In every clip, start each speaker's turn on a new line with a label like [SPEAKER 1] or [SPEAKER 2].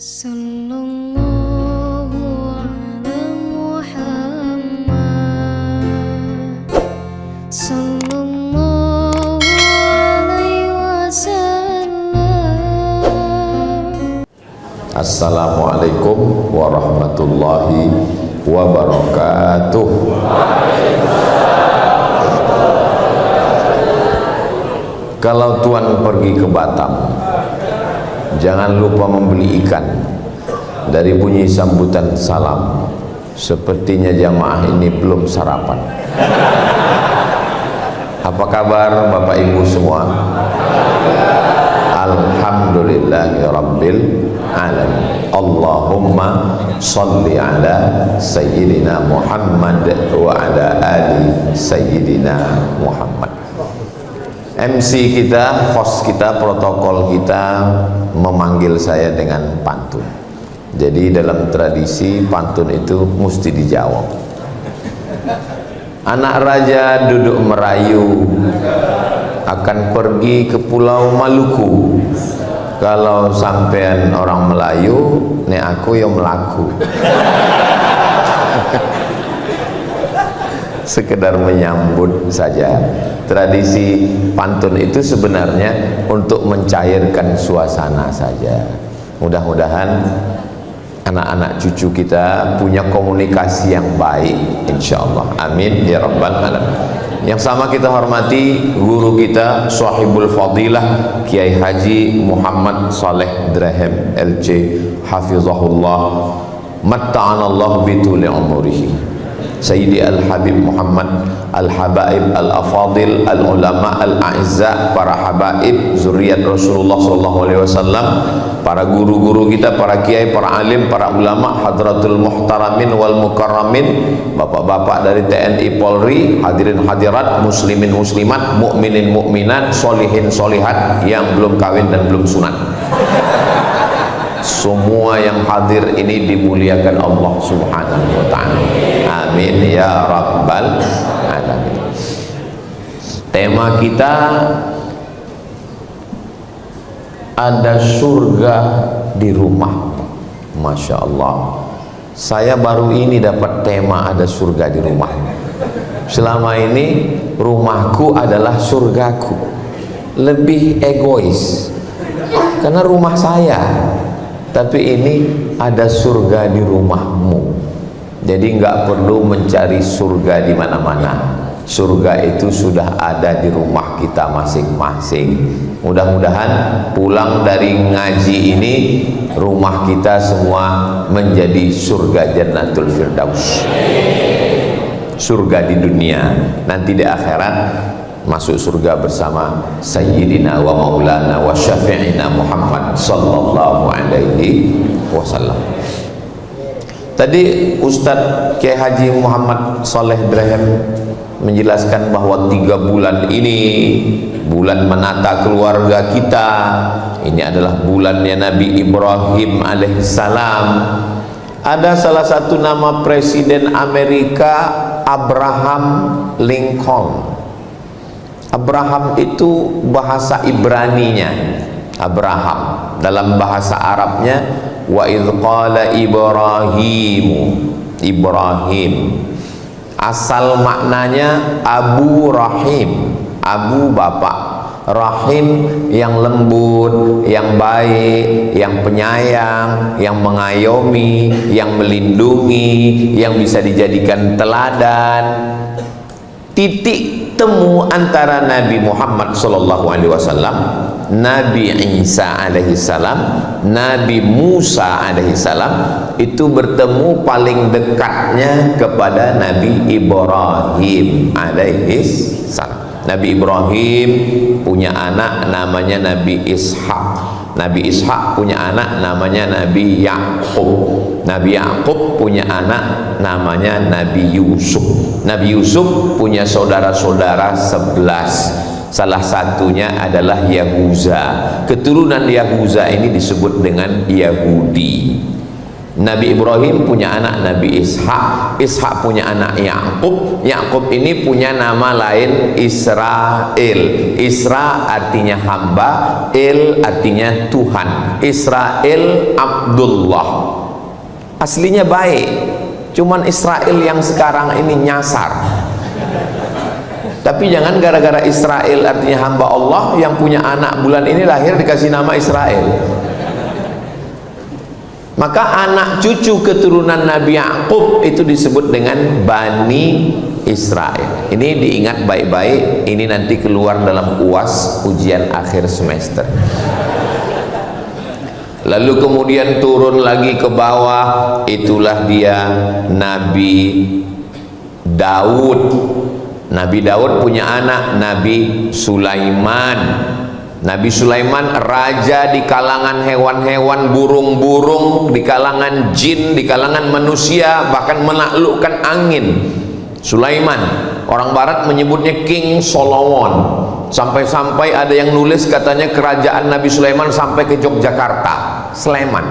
[SPEAKER 1] Sallallahu ala Muhammad Sallallahu alaihi wasallam.
[SPEAKER 2] Assalamualaikum warahmatullahi wabarakatuh. Kalau tuan pergi ke Batam, jangan lupa membeli ikan. Dari bunyi sambutan salam, sepertinya jamaah ini belum sarapan. Apa kabar Bapak Ibu semua? Alhamdulillahirabbil alamin. Allahumma sholli ala sayyidina Muhammad wa ala ali sayyidina Muhammad. MC kita, host kita, protokol kita memanggil saya dengan pantun. Jadi dalam tradisi pantun itu mesti dijawab. Anak raja duduk merayu akan pergi ke Pulau Maluku. Kalau sampean orang Melayu, nek aku yang melaku. Sekedar menyambut saja. Tradisi pantun itu sebenarnya untuk mencairkan suasana saja. Mudah-mudahan anak-anak cucu kita punya komunikasi yang baik, insyaallah. Amin ya rabbal alamin. Yang sama kita hormati guru kita, Shahibul Fadilah Kiai Haji Muhammad Saleh Drahem LC hafizahullah, matta'anallahu bituli umurihi. Sayyidi Al-Habib Muhammad Al-Habaib Al-Afadil Al-Ulama Al-A'izza, para habaib zuriat Rasulullah SAW, para guru-guru kita, para kiai, para alim, para ulama, hadratul muhtaramin wal mukarramin, bapak-bapak dari TNI Polri, hadirin hadirat, muslimin muslimat, mukminin mukminat, solihin solihat yang belum kawin dan belum sunat. Semua yang hadir ini dimuliakan Allah Subhanahu wa ta'ala. Amin ya rabbal alamin. Tema kita ada surga di rumah. Masya Allah, saya baru ini dapat tema ada surga di rumah. Selama ini rumahku adalah surgaku. Lebih egois karena rumah saya. Tapi ini ada surga di rumahmu. Jadi nggak perlu mencari surga di mana-mana. Surga itu sudah ada di rumah kita masing-masing. Mudah-mudahan pulang dari ngaji ini rumah kita semua menjadi surga Jannatul Firdaus. Surga di dunia, nanti di akhirat masuk surga bersama Sayyidina wa Maulana wa Syafi'ina Muhammad sallallahu alaihi wasallam. Tadi Ustadz Kiai Haji Muhammad Saleh Drahem menjelaskan bahwa 3 bulan ini bulan menata keluarga kita. Ini adalah bulannya Nabi Ibrahim alaihissalam. Ada salah satu nama Presiden Amerika, Abraham Lincoln. Abraham itu bahasa Ibraninya Abraham, dalam bahasa Arabnya wa idz qala Ibrahim. Asal maknanya Abu Rahim, Abu bapak, Rahim yang lembut, yang baik, yang penyayang, yang mengayomi, yang melindungi, yang bisa dijadikan teladan. Titik temu antara Nabi Muhammad sallallahu alaihi wasallam, Nabi Isa alaihi salam, Nabi Musa alaihi salam itu bertemu paling dekatnya kepada Nabi Ibrahim alaihi salam. Nabi Ibrahim punya anak namanya Nabi Ishak. Nabi Ishak punya anak namanya Nabi Yakub. Nabi Yakub punya anak namanya Nabi Yusuf. Nabi Yusuf punya saudara-saudara 11. Salah satunya adalah Yahuza. Keturunan Yahuza ini disebut dengan Yahudi. Nabi Ibrahim punya anak Nabi Ishak, Ishak punya anak Yakub, Yakub ini punya nama lain Israel. Isra artinya hamba, El artinya Tuhan. Israel Abdullah, aslinya baik, cuman Israel yang sekarang ini nyasar. Tapi jangan gara-gara Israel artinya hamba Allah, yang punya anak bulan ini lahir dikasih nama Israel. Maka anak cucu keturunan Nabi Yakub itu disebut dengan Bani Israel. Ini diingat baik-baik, ini nanti keluar dalam UAS, ujian akhir semester. Lalu kemudian turun lagi ke bawah, itulah dia Nabi Daud. Nabi Daud punya anak Nabi Sulaiman. Nabi Sulaiman raja di kalangan hewan-hewan, burung-burung, di kalangan jin, di kalangan manusia, bahkan menaklukkan angin. Sulaiman, orang barat menyebutnya King Solomon. Sampai-sampai ada yang nulis katanya kerajaan Nabi Sulaiman sampai ke Yogyakarta, Sleman.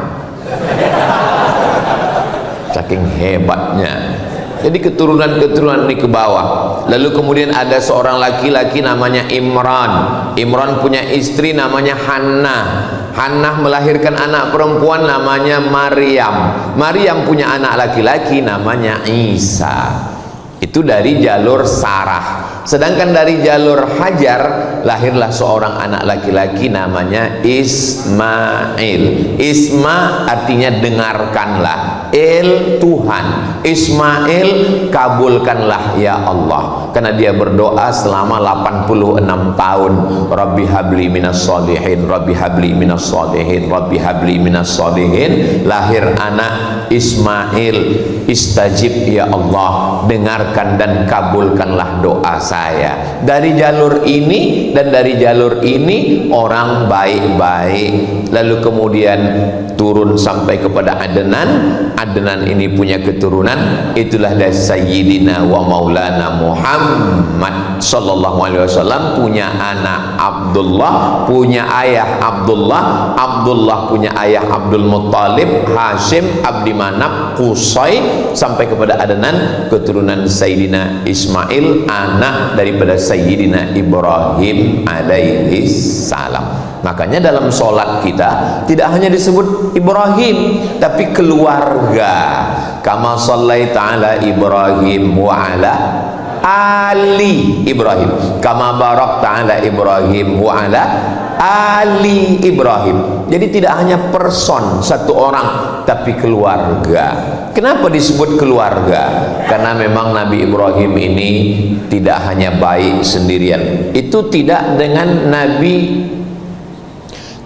[SPEAKER 2] Saking hebatnya. Jadi keturunan-keturunan ini ke bawah. Lalu kemudian ada seorang laki-laki namanya Imran. Imran punya istri namanya Hannah. Hannah melahirkan anak perempuan namanya Maryam. Maryam punya anak laki-laki namanya Isa. Itu dari jalur Sarah. Sedangkan dari jalur Hajar lahirlah seorang anak laki-laki namanya Ismail. Isma artinya dengarkanlah, El Tuhan, Ismail kabulkanlah ya Allah. Karena dia berdoa selama 86 tahun, Rabbi habli minas solihin, Rabbi habli minas solihin, Rabbi habli minas solihin. Lahir anak Ismail. Istajib ya Allah, dengarkan dan kabulkanlah doa saya. Dari jalur ini dan dari jalur ini orang baik-baik. Lalu kemudian turun sampai kepada Adnan. Adnan ini punya keturunan, itulah dari Sayyidina wa Maulana Muhammad sallallahu alaihi wasallam, punya anak Abdullah, punya ayah Abdullah, Abdullah punya ayah Abdul Muttalib, Hashim, Abdi Manaf, Qusay, sampai kepada Adnan, keturunan Sayyidina Ismail, anak daripada Sayyidina Ibrahim alaihi salam. Makanya dalam sholat kita tidak hanya disebut Ibrahim, tapi keluarga. Kama shallaita ala Ibrahim wa ala ali Ibrahim, kama barakta ala Ibrahim wa ala ali Ibrahim. Jadi tidak hanya person satu orang, tapi keluarga. Kenapa disebut keluarga? Karena memang Nabi Ibrahim ini tidak hanya baik sendirian. Itu tidak dengan Nabi.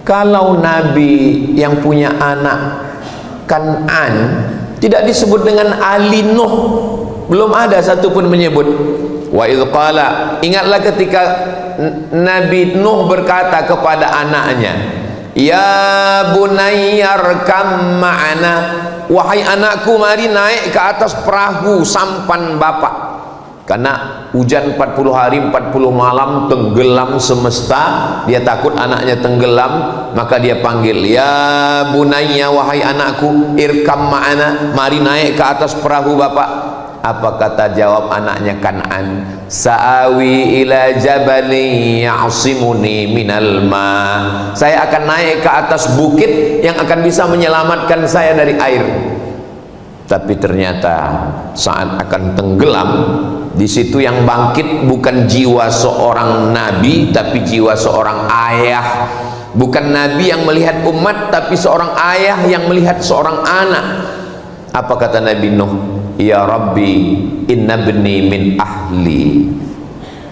[SPEAKER 2] Kalau Nabi yang punya anak Kan'an tidak disebut dengan Ali Nuh, belum ada satupun menyebut. Wa idh qala, ingatlah ketika Nabi Nuh berkata kepada anaknya, ya bunayyarkam ma'ana, wahai anakku mari naik ke atas perahu sampan bapak. Karena hujan 40 hari 40 malam, tenggelam semesta, dia takut anaknya tenggelam, maka dia panggil, ya bunayya, wahai anakku, irkam ma'ana, mari naik ke atas perahu bapak. Apa kata jawab anaknya Kan'an? Sa'awi ila jabali ya'simuni minal ma. Saya akan naik ke atas bukit yang akan bisa menyelamatkan saya dari air. Tapi ternyata saat akan tenggelam, di situ yang bangkit bukan jiwa seorang nabi, tapi jiwa seorang ayah. Bukan nabi yang melihat umat, tapi seorang ayah yang melihat seorang anak. Apa kata Nabi Nuh? Ya Rabbi, inna bni min ahli.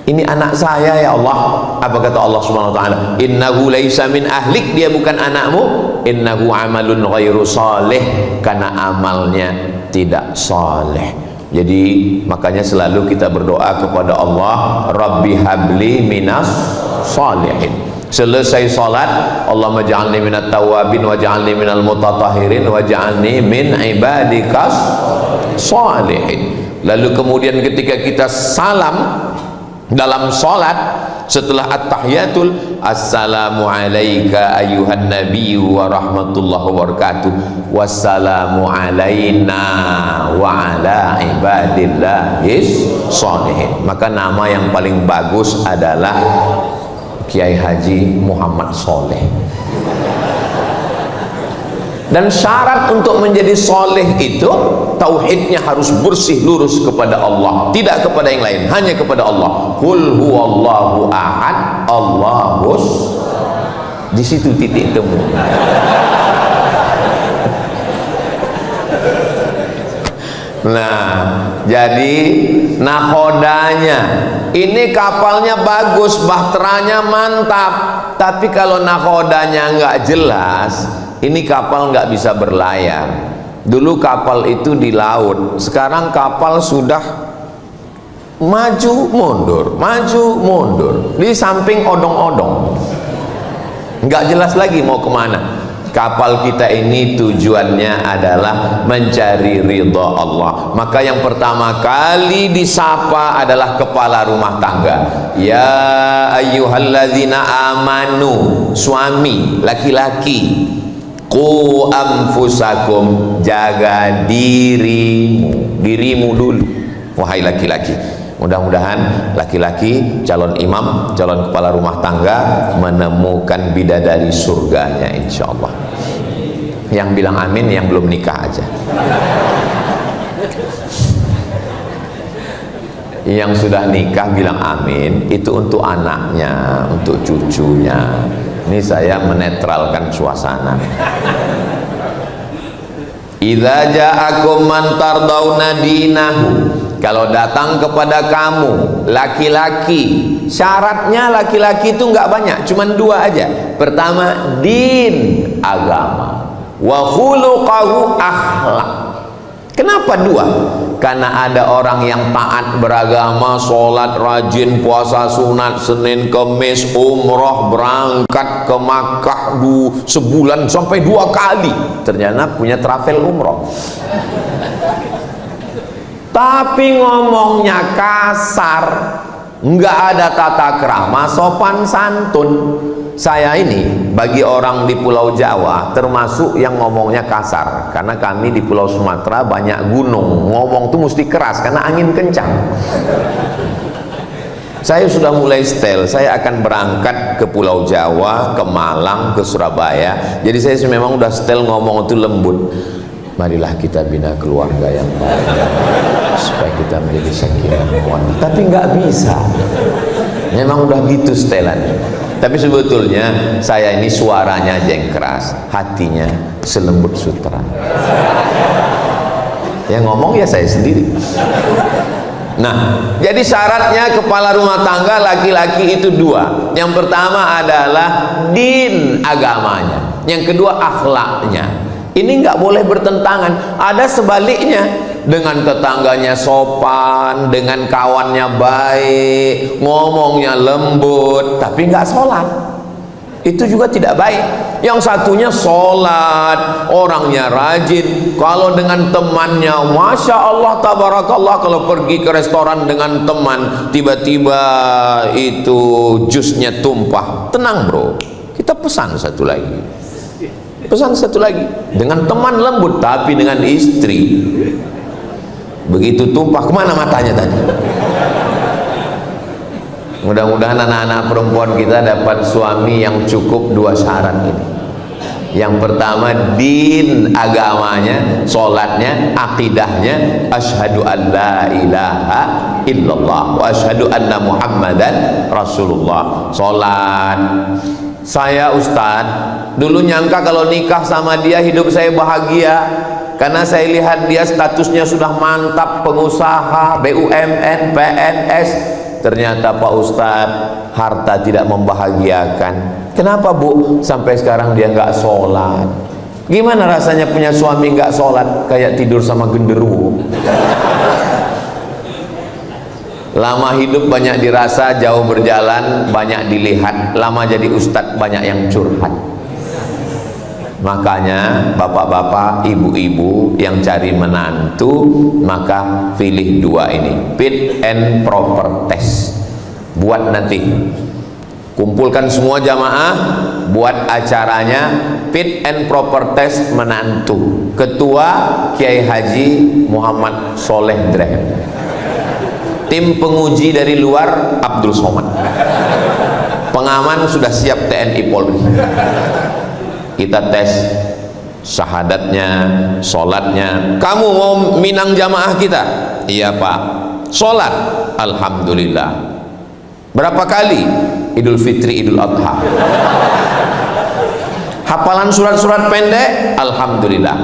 [SPEAKER 2] Ini anak saya ya Allah. Apa kata Allah Subhanahu wa taala? Innahu laisa min ahlik, dia bukan anakmu. Innahu amalun ghairu salih, karena amalnya tidak saleh. Jadi makanya selalu kita berdoa kepada Allah, Rabbi habli minas salihin. Selesai salat, Allahumma ja'alni minat tawabin wa ja'alni minal mutatahhirin wa ja'alni min ibadikas salihin. Lalu kemudian ketika kita salam, dalam sholat setelah at-tahiyatul, assalamu alayka ayyuhan nabiyyu wa rahmatullahi wa barakatuh, wassalamu alayna wa ala ibadillahis sholihin. Maka nama yang paling bagus adalah Kiai Haji Muhammad Soleh. Dan syarat untuk menjadi soleh itu tauhidnya harus bersih lurus kepada Allah, tidak kepada yang lain, hanya kepada Allah. Qul huwallahu ahad, Allahus. Di situ titik temu. Nah, jadi nakodanya ini kapalnya bagus, bahteranya mantap, tapi kalau nakodanya nggak jelas, ini kapal nggak bisa berlayar. Dulu kapal itu di laut, sekarang kapal sudah maju mundur di samping odong-odong, nggak jelas lagi mau kemana. Kapal kita ini tujuannya adalah mencari ridha Allah. Maka yang pertama kali disapa adalah kepala rumah tangga. Ya ayyuhalladzina amanu, suami laki-laki, qu anfusakum, jaga dirimu dulu, wahai laki-laki. Mudah-mudahan laki-laki calon imam, calon kepala rumah tangga menemukan bidadari surganya insyaallah. Yang bilang amin yang belum nikah aja. Yang sudah nikah bilang amin, itu untuk anaknya, untuk cucunya. Ini saya menetralkan suasana. Idza ja'akum man tardawna dinahu, kalau datang kepada kamu laki-laki, syaratnya laki-laki itu nggak banyak, cuman dua aja. Pertama, din, agama, wa khuluqahu, akhlak. Kenapa dua? Karena ada orang yang taat beragama, sholat rajin, puasa sunat, Senin Kemis, umroh, berangkat ke Makkah sebulan sampai 2 kali, ternyata punya travel umroh, tapi ngomongnya kasar, nggak ada tata krama, sopan santun. Saya ini bagi orang di Pulau Jawa termasuk yang ngomongnya kasar, karena kami di Pulau Sumatera banyak gunung, ngomong tuh mesti keras karena angin kencang. Saya sudah mulai setel, saya akan berangkat ke Pulau Jawa, ke Malang, ke Surabaya. Jadi saya memang udah setel ngomong itu lembut. Marilah kita bina keluarga yang baik supaya kita menjadi sakinah mawaddah. Tapi nggak bisa, memang udah gitu setelannya. Tapi sebetulnya saya ini suaranya aja yang keras, hatinya selembut sutra. Yang ngomong ya saya sendiri. Nah, jadi syaratnya kepala rumah tangga laki-laki itu dua. Yang pertama adalah din, agamanya. Yang kedua akhlaknya. Ini nggak boleh bertentangan. Ada sebaliknya, dengan tetangganya sopan, dengan kawannya baik, ngomongnya lembut, tapi nggak sholat. Itu juga tidak baik. Yang satunya sholat, orangnya rajin, kalau dengan temannya Masya Allah tabarakallah, kalau pergi ke restoran dengan teman tiba-tiba itu jusnya tumpah, tenang bro, kita pesan satu lagi, dengan teman lembut, tapi dengan istri begitu tumpah, kemana matanya tadi? Mudah-mudahan anak-anak perempuan kita dapat suami yang cukup dua syarat ini. Yang pertama din, agamanya, sholatnya, akidahnya, asyhadu an la ilaha illallah wa asyhadu anna muhammadan rasulullah. Sholat. Saya Ustadz dulu nyangka kalau nikah sama dia hidup saya bahagia, karena saya lihat dia statusnya sudah mantap, pengusaha, BUMN, PNS. Ternyata Pak Ustadz, harta tidak membahagiakan. Kenapa Bu? Sampai sekarang dia nggak sholat. Gimana rasanya punya suami nggak sholat? Kayak tidur sama genderuwo. Lama hidup banyak dirasa, jauh berjalan banyak dilihat. Lama jadi ustadz banyak yang curhat. Makanya bapak-bapak, ibu-ibu yang cari menantu, maka pilih dua ini, fit and proper test. buat nanti, kumpulkan semua jamaah, buat acaranya fit and proper test menantu. Ketua Kiai Haji Muhammad Soleh Drehem, tim penguji dari luar Abdul Somad, pengaman sudah siap TNI Polri. Kita tes syahadatnya, sholatnya. Kamu mau minang jamaah kita? Iya Pak. Sholat? Alhamdulillah. Berapa kali? Idul Fitri, Idul Adha. Hafalan surat-surat pendek? Alhamdulillah.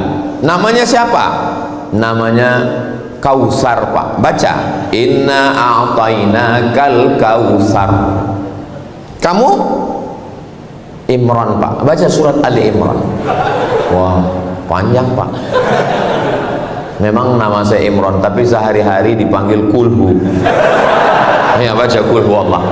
[SPEAKER 2] Namanya siapa? Namanya Kausar Pak. Baca, inna a'tainakal kausar. Kamu? Imran Pak. Baca surat Ali Imran. Wah, panjang Pak. Memang nama saya Imran, tapi sehari-hari dipanggil Kulhu. Ya, baca Kulhu Allah.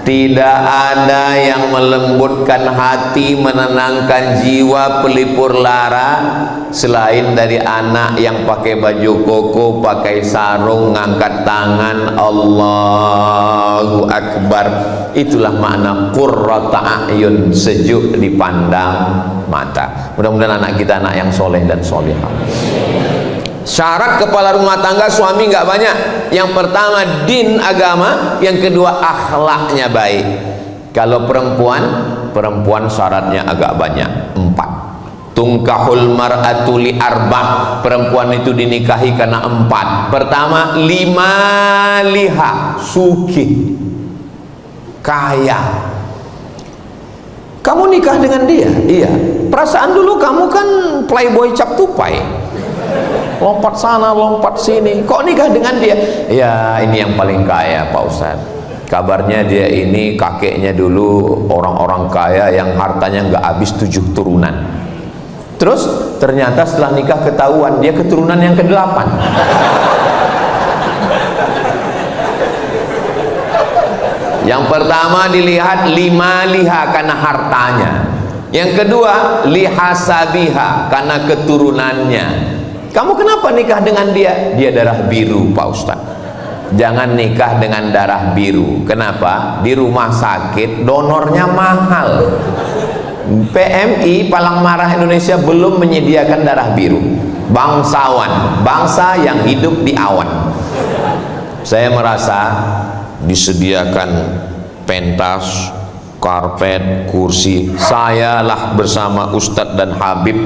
[SPEAKER 2] Tidak ada yang melembutkan hati, menenangkan jiwa, pelipur lara selain dari anak yang pakai baju koko, pakai sarung, ngangkat tangan, Allahu Akbar. Itulah makna qurrata a'yun, sejuk dipandang mata. Mudah-mudahan anak kita anak yang soleh dan solehah. Syarat kepala rumah tangga suami nggak banyak. Yang pertama din agama, yang kedua akhlaknya baik. Kalau perempuan syaratnya agak banyak, 4. Tungkahul mar'atu li arbah, perempuan itu dinikahi karena 4. Pertama, liha, sugih, kaya. Kamu nikah dengan dia? Iya. Perasaan dulu kamu kan playboy cap tupai, lompat sana lompat sini. Kok nikah dengan dia? Ya, ini yang paling kaya Pak Ustadz. Kabarnya dia ini kakeknya dulu orang-orang kaya yang hartanya nggak habis 7 turunan. Terus ternyata setelah nikah ketahuan dia keturunan yang ke-8. Yang pertama dilihat liha karena hartanya. Yang kedua lihasabiha karena keturunannya. Kamu kenapa nikah dengan dia? Dia darah biru Pak Ustadz. Jangan nikah dengan darah biru. Kenapa? Di rumah sakit donornya mahal. PMI Palang Merah Indonesia belum menyediakan darah biru. Bangsawan, bangsa yang hidup di awan. Saya merasa disediakan pentas, karpet, kursi. Sayalah bersama Ustadz dan Habib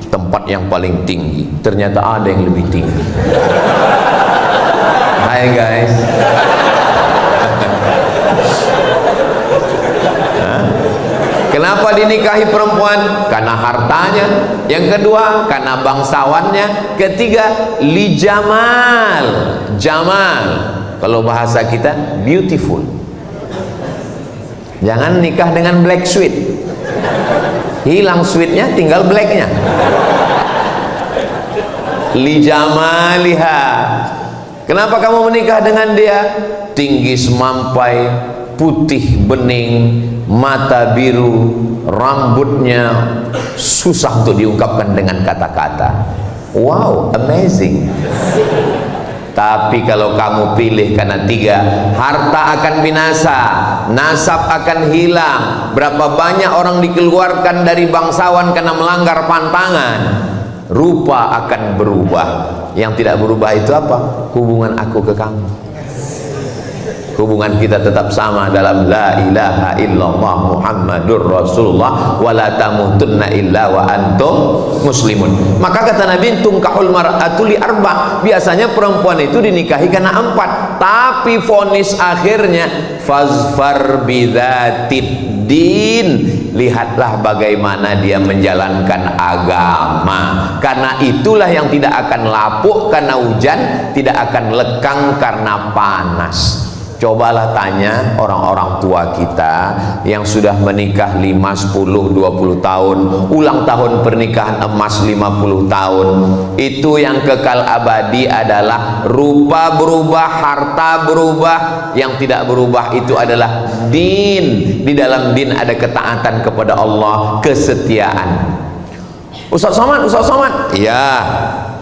[SPEAKER 2] tempat yang paling tinggi. Ternyata ada yang lebih tinggi. Hai guys. Kenapa dinikahi perempuan? Karena hartanya. Yang kedua karena bangsawannya. Ketiga li jamal. Jamal, kalau bahasa kita beautiful. Jangan nikah dengan black sweet, hilang sweetnya tinggal blacknya. Li jamaliha. Kenapa kamu menikah dengan dia? Tinggi semampai, putih bening, mata biru, rambutnya susah untuk diungkapkan dengan kata-kata. Wow, amazing. Tapi kalau kamu pilih karena 3, harta akan binasa, nasab akan hilang. Berapa banyak orang dikeluarkan dari bangsawan karena melanggar pantangan. Rupa akan berubah. Yang tidak berubah itu apa? Hubungan aku ke kamu. Hubungan kita tetap sama dalam la ilaha illallah Muhammadur Rasulullah wa la tamutunna illa wa antum muslimun. Maka kata Nabi, tungkahul mar'atu li arba. Biasanya perempuan itu dinikahi karena 4, tapi vonis akhirnya fazfar bidzatid din. Lihatlah bagaimana dia menjalankan agama. Karena itulah yang tidak akan lapuk karena hujan, tidak akan lekang karena panas. Cobalah tanya orang-orang tua kita yang sudah menikah 5, 10, 20 tahun, ulang tahun pernikahan emas 50 tahun. Itu yang kekal abadi adalah rupa berubah, harta berubah. Yang tidak berubah itu adalah din. Di dalam din ada ketaatan kepada Allah, kesetiaan. Ustaz Somad, iya,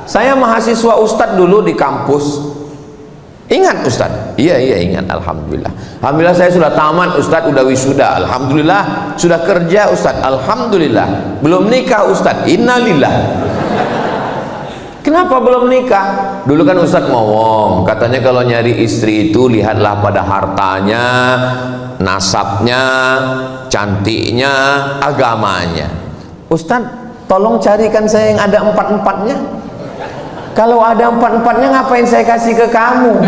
[SPEAKER 2] saya mahasiswa Ustadz dulu di kampus. Ingat Ustaz? Iya ingat, alhamdulillah. Alhamdulillah saya sudah tamat Ustaz, udah wisuda, alhamdulillah. Sudah kerja Ustaz, alhamdulillah. Belum nikah Ustaz, innalillah. Kenapa belum nikah? Dulu kan Ustaz ngomong, katanya kalau nyari istri itu lihatlah pada hartanya, nasabnya, cantiknya, agamanya. Ustaz, tolong carikan saya yang ada empat-empatnya. Kalau ada empat-empatnya ngapain saya kasih ke kamu?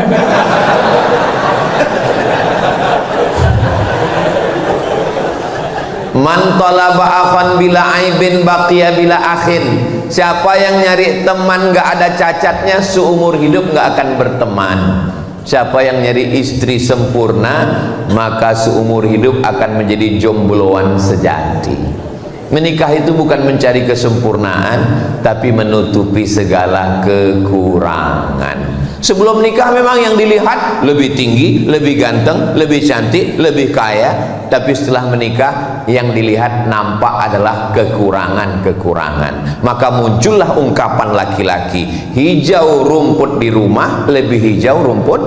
[SPEAKER 2] Man talaba akhan bila aibin baqiya bila akhin. Siapa yang nyari teman nggak ada cacatnya, seumur hidup nggak akan berteman. Siapa yang nyari istri sempurna, maka seumur hidup akan menjadi jombloan sejati. Menikah itu bukan mencari kesempurnaan, tapi menutupi segala kekurangan. Sebelum nikah memang yang dilihat lebih tinggi, lebih ganteng, lebih cantik, lebih kaya. Tapi setelah menikah yang dilihat nampak adalah kekurangan-kekurangan. Maka muncullah ungkapan laki-laki, hijau rumput di rumah lebih hijau rumput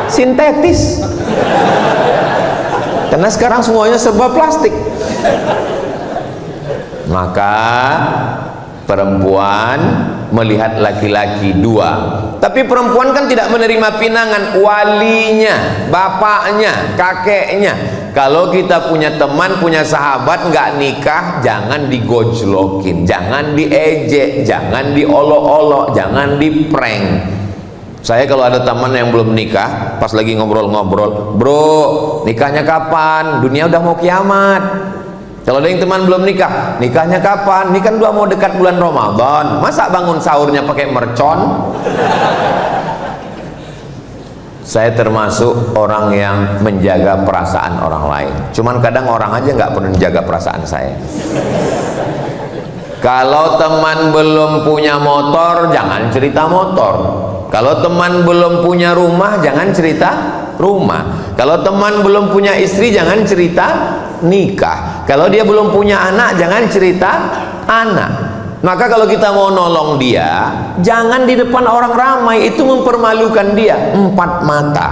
[SPEAKER 2] sintetis. Karena sekarang semuanya serba plastik. Maka perempuan melihat laki-laki dua. Tapi perempuan kan tidak menerima pinangan, walinya, bapaknya, kakeknya. Kalau kita punya teman, punya sahabat nggak nikah, jangan digojlokin, jangan diejek, jangan diolok-olok, jangan diprank. Saya kalau ada teman yang belum nikah, pas lagi ngobrol-ngobrol, bro, nikahnya kapan? Dunia udah mau kiamat. Kalau ada yang teman belum nikah, nikahnya kapan? Ini kan udah mau dekat bulan Ramadan, masa bangun sahurnya pakai mercon? Saya termasuk orang yang menjaga perasaan orang lain. Cuman kadang orang aja nggak pernah menjaga perasaan saya. Kalau teman belum punya motor, jangan cerita motor. Kalau teman belum punya rumah, jangan cerita rumah. Kalau teman belum punya istri, jangan cerita nikah. Kalau dia belum punya anak, jangan cerita anak. Maka kalau kita mau nolong dia, jangan di depan orang ramai, itu mempermalukan dia. Empat mata,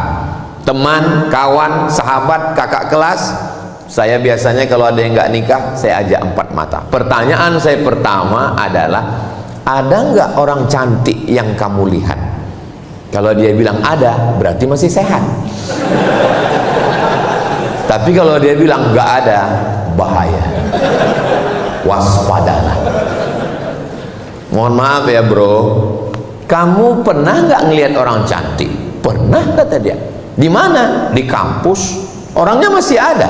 [SPEAKER 2] teman, kawan, sahabat, kakak kelas. Saya biasanya kalau ada yang nggak nikah, saya ajak empat mata. Pertanyaan saya pertama adalah, ada nggak orang cantik yang kamu lihat? Kalau dia bilang ada, berarti masih sehat. Tapi kalau dia bilang nggak ada, bahaya. Waspadalah. Mohon maaf ya bro, kamu pernah nggak ngelihat orang cantik? Pernah, kata dia. Di mana? Di kampus. Orangnya masih ada.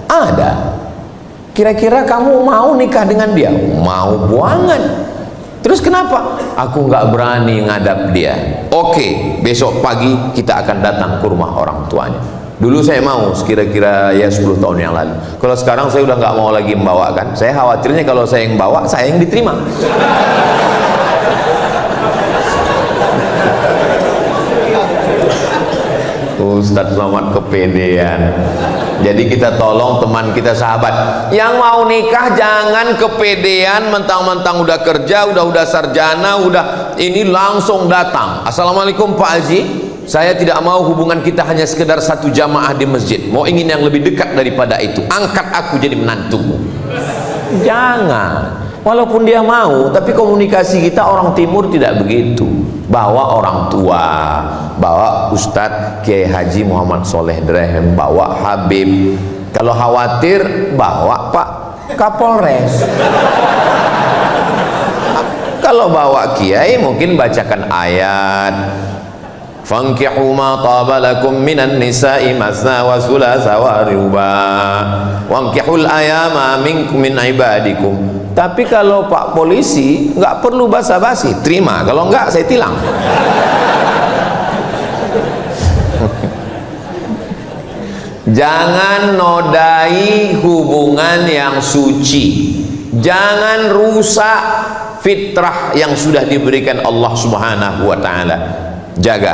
[SPEAKER 2] Ada. Kira-kira kamu mau nikah dengan dia? Mau banget. Terus kenapa? Aku nggak berani ngadap dia. Oke, besok pagi kita akan datang ke rumah orang tuanya. Dulu saya mau, kira-kira ya 10 tahun yang lalu. Kalau sekarang saya udah nggak mau lagi membawakan. Saya khawatirnya kalau saya yang bawa, saya yang diterima. Ustadz Selamat kepedean. Jadi kita tolong teman kita, sahabat yang mau nikah, jangan kepedean mentang-mentang udah kerja, udah sarjana, udah ini langsung datang. Assalamualaikum Pak Haji, saya tidak mau hubungan kita hanya sekedar satu jamaah di masjid, mau ingin yang lebih dekat daripada itu, angkat aku jadi menantumu. Jangan. Walaupun dia mau, tapi komunikasi kita orang timur tidak begitu. Bawa orang tua, bawa Ustadz Kiai Haji Muhammad Soleh Drehem, bawa Habib. Kalau khawatir, bawa Pak Kapolres. Kalau bawa Kiai mungkin bacakan ayat, fankihu ma taba lakum minan nisa'i masna wa thulatha wa ruba wankihul ayama minkum min ibadikum. Tapi kalau Pak Polisi nggak perlu basa-basi, terima, kalau nggak saya tilang. Jangan nodai hubungan yang suci, jangan rusak fitrah yang sudah diberikan Allah Subhanahu wa ta'ala. Jaga.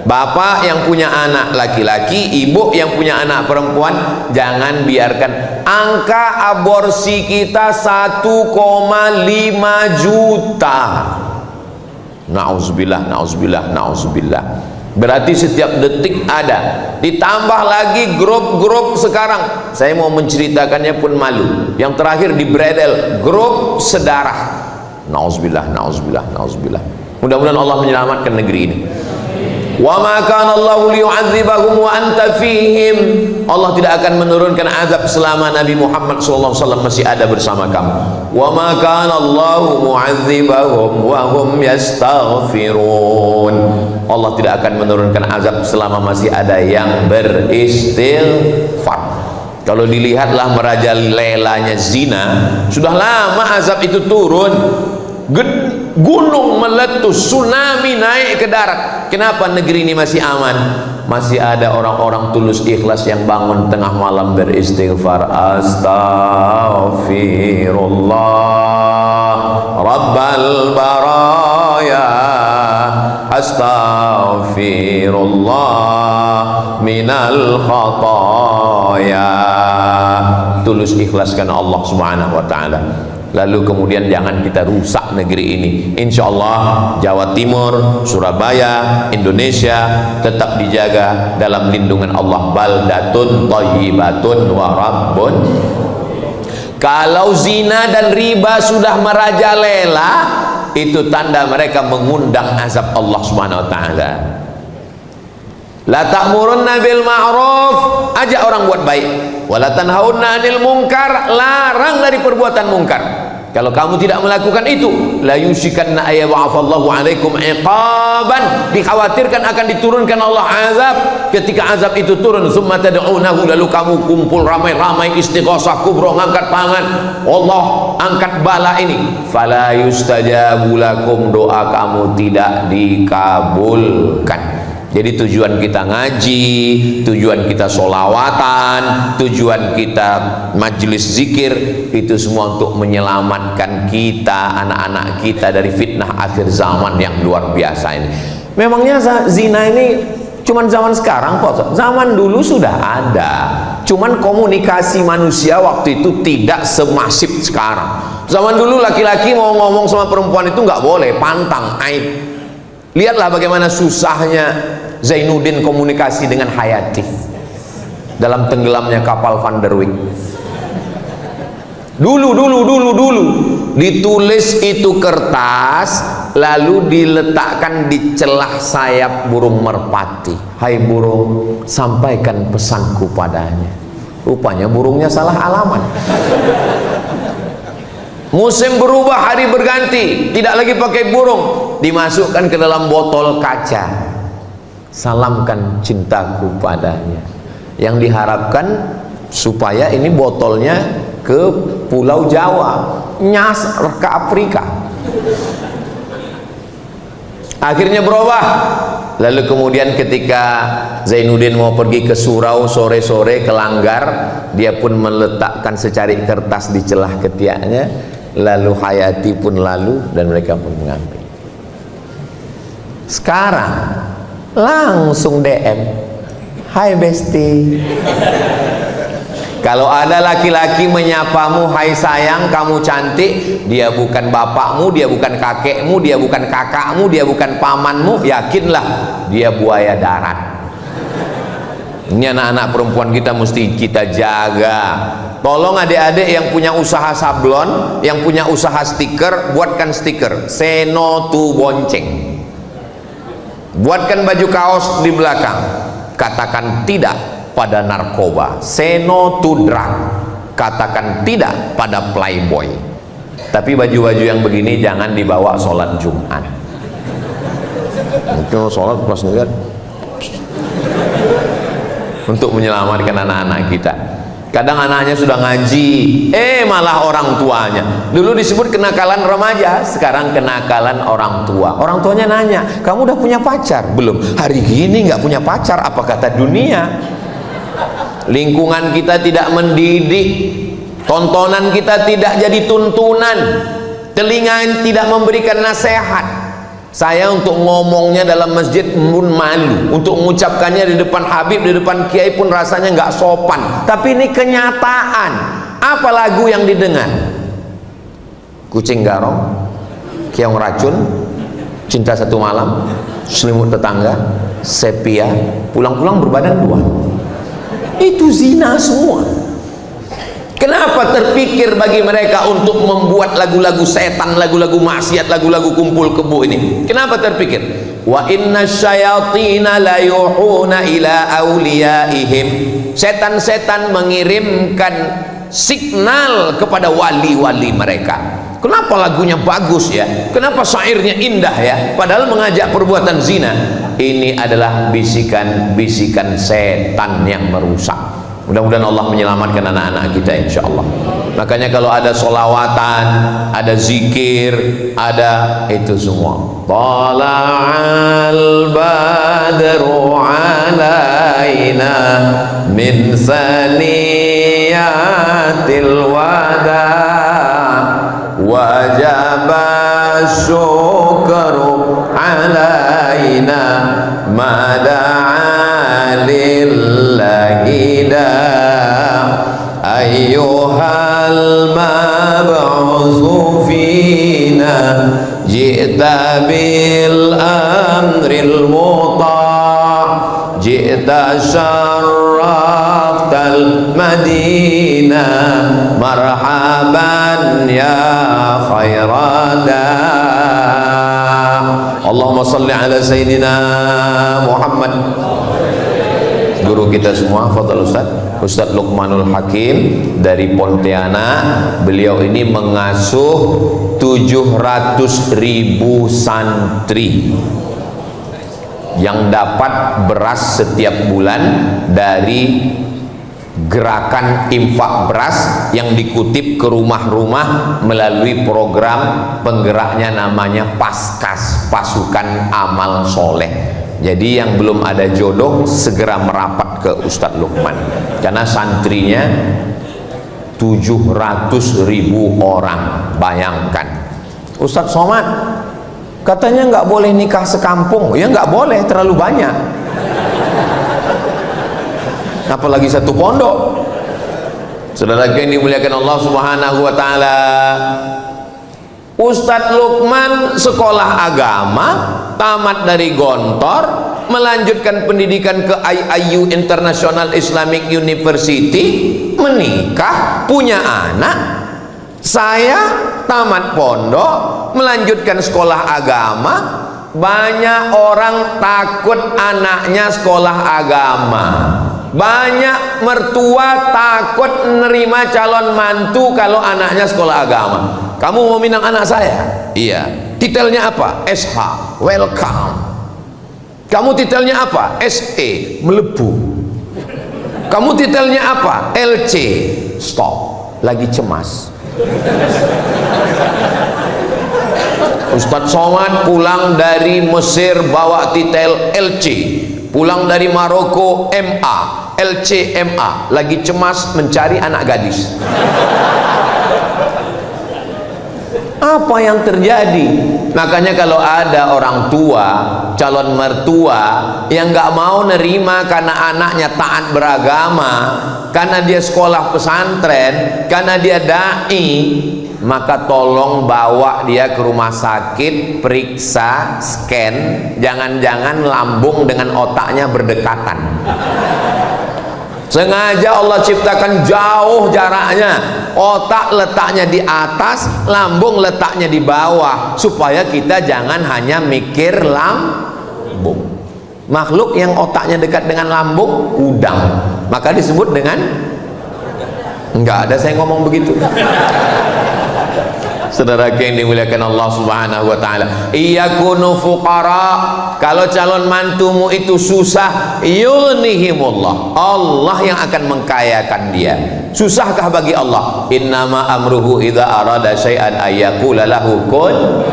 [SPEAKER 2] Bapak yang punya anak laki-laki, ibu yang punya anak perempuan, jangan biarkan angka aborsi kita 1,5 juta. Nauzubillah, nauzubillah, nauzubillah. Berarti setiap detik ada. Ditambah lagi grup-grup sekarang. Saya mau menceritakannya pun malu. Yang terakhir di Bredel, grup sedarah. Nauzubillah, nauzubillah, nauzubillah. Mudah-mudahan Allah menyelamatkan negeri ini. Wa ma kana Allahu liyu'adzibahum wa anta fihim. Allah tidak akan menurunkan azab selama Nabi Muhammad SAW masih ada bersama kamu. Wa ma kana Allahu mu'adzibahum wa hum yastaghfirun. Allah tidak akan menurunkan azab selama masih ada yang beristighfar. Kalau dilihatlah merajalelanya zina, sudah lama azab itu turun. Gunung meletus, tsunami naik ke darat. Kenapa negeri ini masih aman? Masih ada orang-orang tulus ikhlas yang bangun tengah malam beristighfar. Astaghfirullah Rabbal baraya, astaghfirullah minal khataya. Tulus ikhlaskan Allah Subhanahu wa ta'ala. Lalu kemudian jangan kita rusak negeri ini. Insya Allah Jawa Timur, Surabaya, Indonesia tetap dijaga dalam lindungan Allah. Baldatun thayyibatun wa rabbun. Kalau zina dan riba sudah merajalela, itu tanda mereka mengundang azab Allah Subhanahu wa ta'ala. La ta'murunna bil ma'ruf, ajak orang buat baik. Wa la tanhaunna 'anil munkar, larang dari perbuatan mungkar. Kalau kamu tidak melakukan itu, la yushikanna ayyab'afallahu 'alaikum iqaban, dikhawatirkan akan diturunkan Allah azab. Ketika azab itu turun, summa tad'unahu, lalu kamu kumpul ramai-ramai istighosah kubra, ngangkat tangan, Allah angkat bala ini, fala yustajabu lakum, doa kamu tidak dikabulkan. Jadi tujuan kita ngaji, tujuan kita sholawatan, tujuan kita majelis zikir, itu semua untuk menyelamatkan kita, anak-anak kita dari fitnah akhir zaman yang luar biasa ini. Memangnya zina ini cuman zaman sekarang kok? Zaman dulu sudah ada, cuman komunikasi manusia waktu itu tidak semasif sekarang. Zaman dulu laki-laki mau ngomong sama perempuan itu nggak boleh, pantang, aib. Lihatlah bagaimana susahnya Zainuddin komunikasi dengan Hayati dalam tenggelamnya kapal Van der Wijk. Dulu ditulis itu kertas, lalu diletakkan di celah sayap burung merpati. Hai burung, sampaikan pesanku padanya. Rupanya burungnya salah alamat. Musim berubah, hari berganti, tidak lagi pakai burung, dimasukkan ke dalam botol kaca. Salamkan cintaku padanya. Yang diharapkan supaya ini botolnya ke Pulau Jawa, nyas ke Afrika. Akhirnya berubah. Lalu kemudian ketika Zainuddin mau pergi ke surau sore-sore ke Langgar, dia pun meletakkan secari kertas di celah ketiaknya. Lalu Hayati pun lalu dan mereka pun mengambil. Sekarang langsung DM, hai besti. Kalau ada laki-laki menyapamu, hai sayang, kamu cantik, dia bukan bapakmu, dia bukan kakekmu, dia bukan kakakmu, dia bukan pamanmu, yakinlah dia buaya darat. Ini anak-anak perempuan kita mesti kita jaga. Tolong adik-adik yang punya usaha sablon, yang punya usaha stiker, buatkan stiker say no to bonceng. Buatkan baju kaos di belakang, katakan tidak pada narkoba, say no to drug, katakan tidak pada playboy. Tapi baju-baju yang begini jangan dibawa sholat Jumat. Mungkin sholat pas ngeliat, untuk menyelamatkan anak-anak kita. Kadang anaknya sudah ngaji, malah orang tuanya. Dulu disebut kenakalan remaja, sekarang kenakalan orang tua. Orang tuanya nanya, kamu udah punya pacar? Belum. Hari gini nggak punya pacar, apa kata dunia? Lingkungan kita tidak mendidik, tontonan kita tidak jadi tuntunan, telinga tidak memberikan nasihat. Saya untuk ngomongnya dalam masjid pun malu, untuk mengucapkannya di depan Habib, di depan Kiai pun rasanya nggak sopan. Tapi ini kenyataan. Apa lagu yang didengar? Kucing garong, keong racun, Cinta Satu Malam, Selimut Tetangga, Sepia, pulang-pulang berbadan dua. Itu zina semua. Kenapa terpikir bagi mereka untuk membuat lagu-lagu setan, lagu-lagu maksiat, lagu-lagu kumpul kebo ini? Kenapa terpikir? Wa inna syayatina la yuhuna ila awliyaihim. Setan-setan mengirimkan signal kepada wali-wali mereka. Kenapa lagunya bagus ya? Kenapa syairnya indah ya? Padahal mengajak perbuatan zina. Ini adalah bisikan-bisikan setan yang merusak. Mudah-mudahan Allah menyelamatkan anak-anak kita insyaallah. Makanya kalau ada solawatan, ada zikir, ada itu semua. Tala'al badru alaina min saniyatil wada wajaba syukru alaina mada'a lillahi da ayyuhal mab'usu fina ji'ta bil amril muta' ji'ta syarraftal madinah marhaban ya khairada. Allahumma salli ala sayyidina Muhammad. Guru kita semua, fadhal Ustaz Luqmanul Hakim dari Pontianak. Beliau ini mengasuh 700.000 santri yang dapat beras setiap bulan dari gerakan infak beras yang dikutip ke rumah-rumah melalui program penggeraknya namanya Paskas, Pasukan Amal Soleh. Jadi yang belum ada jodoh segera merapat ke Ustadz Luqman, karena santrinya 700.000 orang. Bayangkan, Ustadz Somad katanya nggak boleh nikah sekampung. Ya nggak boleh, terlalu banyak, apalagi satu pondok. Saudara yang dimuliakan Allah Subhanahu wa taala, Ustadz Luqman sekolah agama, tamat dari Gontor, melanjutkan pendidikan ke IIU International Islamic University, menikah, punya anak. Saya tamat pondok, melanjutkan sekolah agama. Banyak orang takut anaknya sekolah agama. Banyak mertua takut menerima calon mantu kalau anaknya sekolah agama. Kamu mau minang anak saya? Iya. Titelnya apa? SH, welcome. Kamu titelnya apa? SE, melebu. Kamu titelnya apa? LC, stop. Lagi cemas. Ustadz Somad pulang dari Mesir bawa titel LC, pulang dari Maroko MA, LC MA, lagi cemas mencari anak gadis. Apa yang terjadi? Makanya kalau ada orang tua, calon mertua yang nggak mau nerima karena anaknya taat beragama, karena dia sekolah pesantren, karena dia dai, maka tolong bawa dia ke rumah sakit, periksa, scan, jangan-jangan lambung dengan otaknya berdekatan. Sengaja Allah ciptakan jauh jaraknya, otak letaknya di atas, lambung letaknya di bawah, supaya kita jangan hanya mikir lambung. Makhluk yang otaknya dekat dengan lambung, udang, maka disebut dengan, enggak ada saya ngomong begitu. Saudara yang dimuliakan Allah Subhanahu wa taala, iyakunu fuqara, kalau calon mantumu itu susah, yughnihimullah, Allah yang akan mengkayakan dia. Susahkah bagi Allah? Innama amruhu idza arada syai'an ayyaqula lahu kun.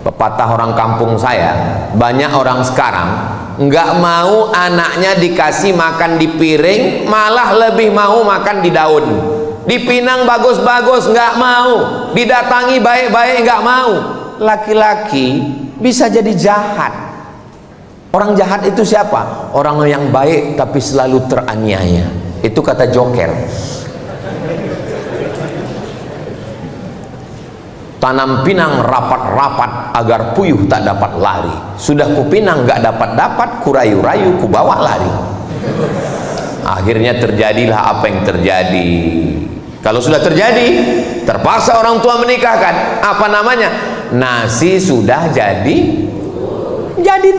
[SPEAKER 2] Pepatah orang kampung saya, banyak orang sekarang nggak mau anaknya dikasih makan di piring, malah lebih mau makan di daun. Dipinang bagus-bagus nggak mau, didatangi baik-baik nggak mau. Laki-laki bisa jadi jahat. Orang jahat itu siapa? Orang yang baik tapi selalu teraniaya. Itu kata Joker. tanam pinang rapat-rapat agar puyuh tak dapat lari. Sudah kupinang gak dapat-dapat, kurayu-rayu kubawa lari. Akhirnya terjadilah apa yang terjadi. Kalau sudah terjadi, terpaksa orang tua menikahkan. Apa namanya? Nasi sudah jadi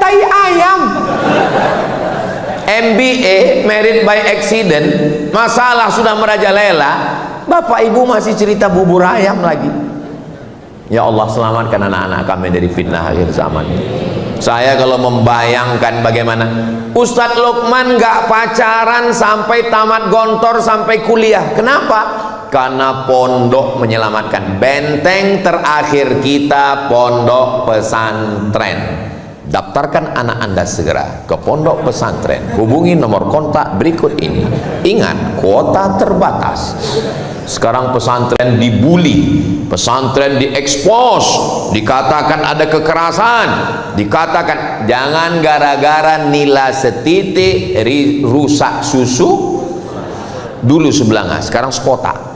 [SPEAKER 2] tai ayam. MBA, married by accident, masalah sudah merajalela, bapak ibu masih cerita bubur ayam lagi. Ya Allah, selamatkan anak-anak kami dari fitnah akhir zaman. Saya kalau membayangkan bagaimana Ustadz Lukman gak pacaran sampai tamat gontor sampai kuliah. Kenapa? Karena pondok menyelamatkan. Benteng terakhir kita pondok pesantren. Daftarkan anak Anda segera ke pondok pesantren. Hubungi nomor kontak berikut ini. Ingat, kuota terbatas. Sekarang pesantren dibully, pesantren diekspos, dikatakan ada kekerasan, dikatakan jangan gara-gara nila setitik rusak susu. Dulu sebelanga, sekarang sekota.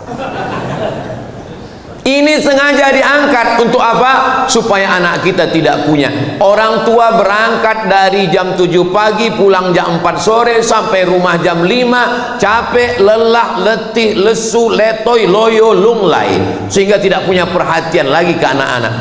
[SPEAKER 2] Ini sengaja diangkat untuk apa? Supaya anak kita tidak punya. Orang tua berangkat dari jam 7 pagi, pulang jam 4 sore, sampai rumah jam 5, capek, lelah, letih, lesu, letoy, loyo, lunglai, sehingga tidak punya perhatian lagi ke anak-anak.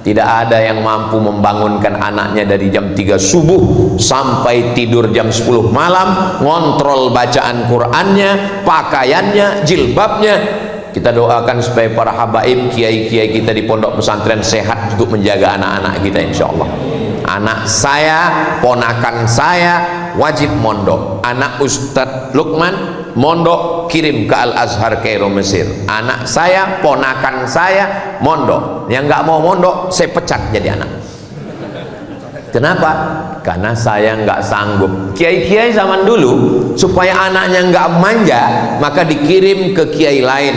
[SPEAKER 2] Tidak ada yang mampu membangunkan anaknya dari jam 3 subuh sampai tidur jam 10 malam, ngontrol bacaan Qur'annya, pakaiannya, jilbabnya. Kita doakan supaya para habaib, kiai-kiai kita di pondok pesantren sehat untuk menjaga anak-anak kita, insya Allah. Anak saya, ponakan saya wajib mondok. Anak Ustadz Lukman mondok, kirim ke Al-Azhar Kairo Mesir. Anak saya, ponakan saya mondok. Yang nggak mau mondok, saya pecat jadi anak. Kenapa? Karena saya nggak sanggup. Kiai-kiai zaman dulu supaya anaknya nggak manja, maka dikirim ke kiai lain,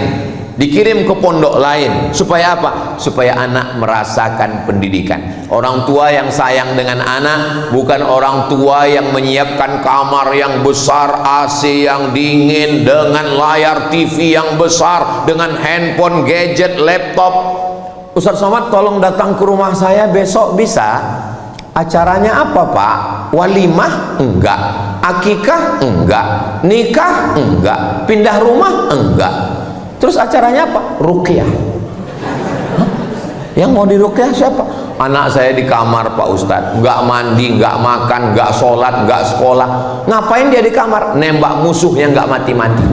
[SPEAKER 2] dikirim ke pondok lain. Supaya apa? Supaya anak merasakan pendidikan. Orang tua yang sayang dengan anak bukan orang tua yang menyiapkan kamar yang besar, AC yang dingin, dengan layar TV yang besar, dengan handphone, gadget, laptop. Ustaz Somad, tolong datang ke rumah saya besok, bisa? Acaranya apa Pak? Walimah? Enggak. Akikah? Enggak. Nikah? Enggak. Pindah rumah? Enggak. Terus acaranya apa? Ruqyah. Yang mau diruqyah siapa? Anak saya di kamar Pak Ustadz, enggak mandi, enggak makan, enggak sholat, enggak sekolah. Ngapain dia di kamar? Nembak musuh yang enggak mati-mati.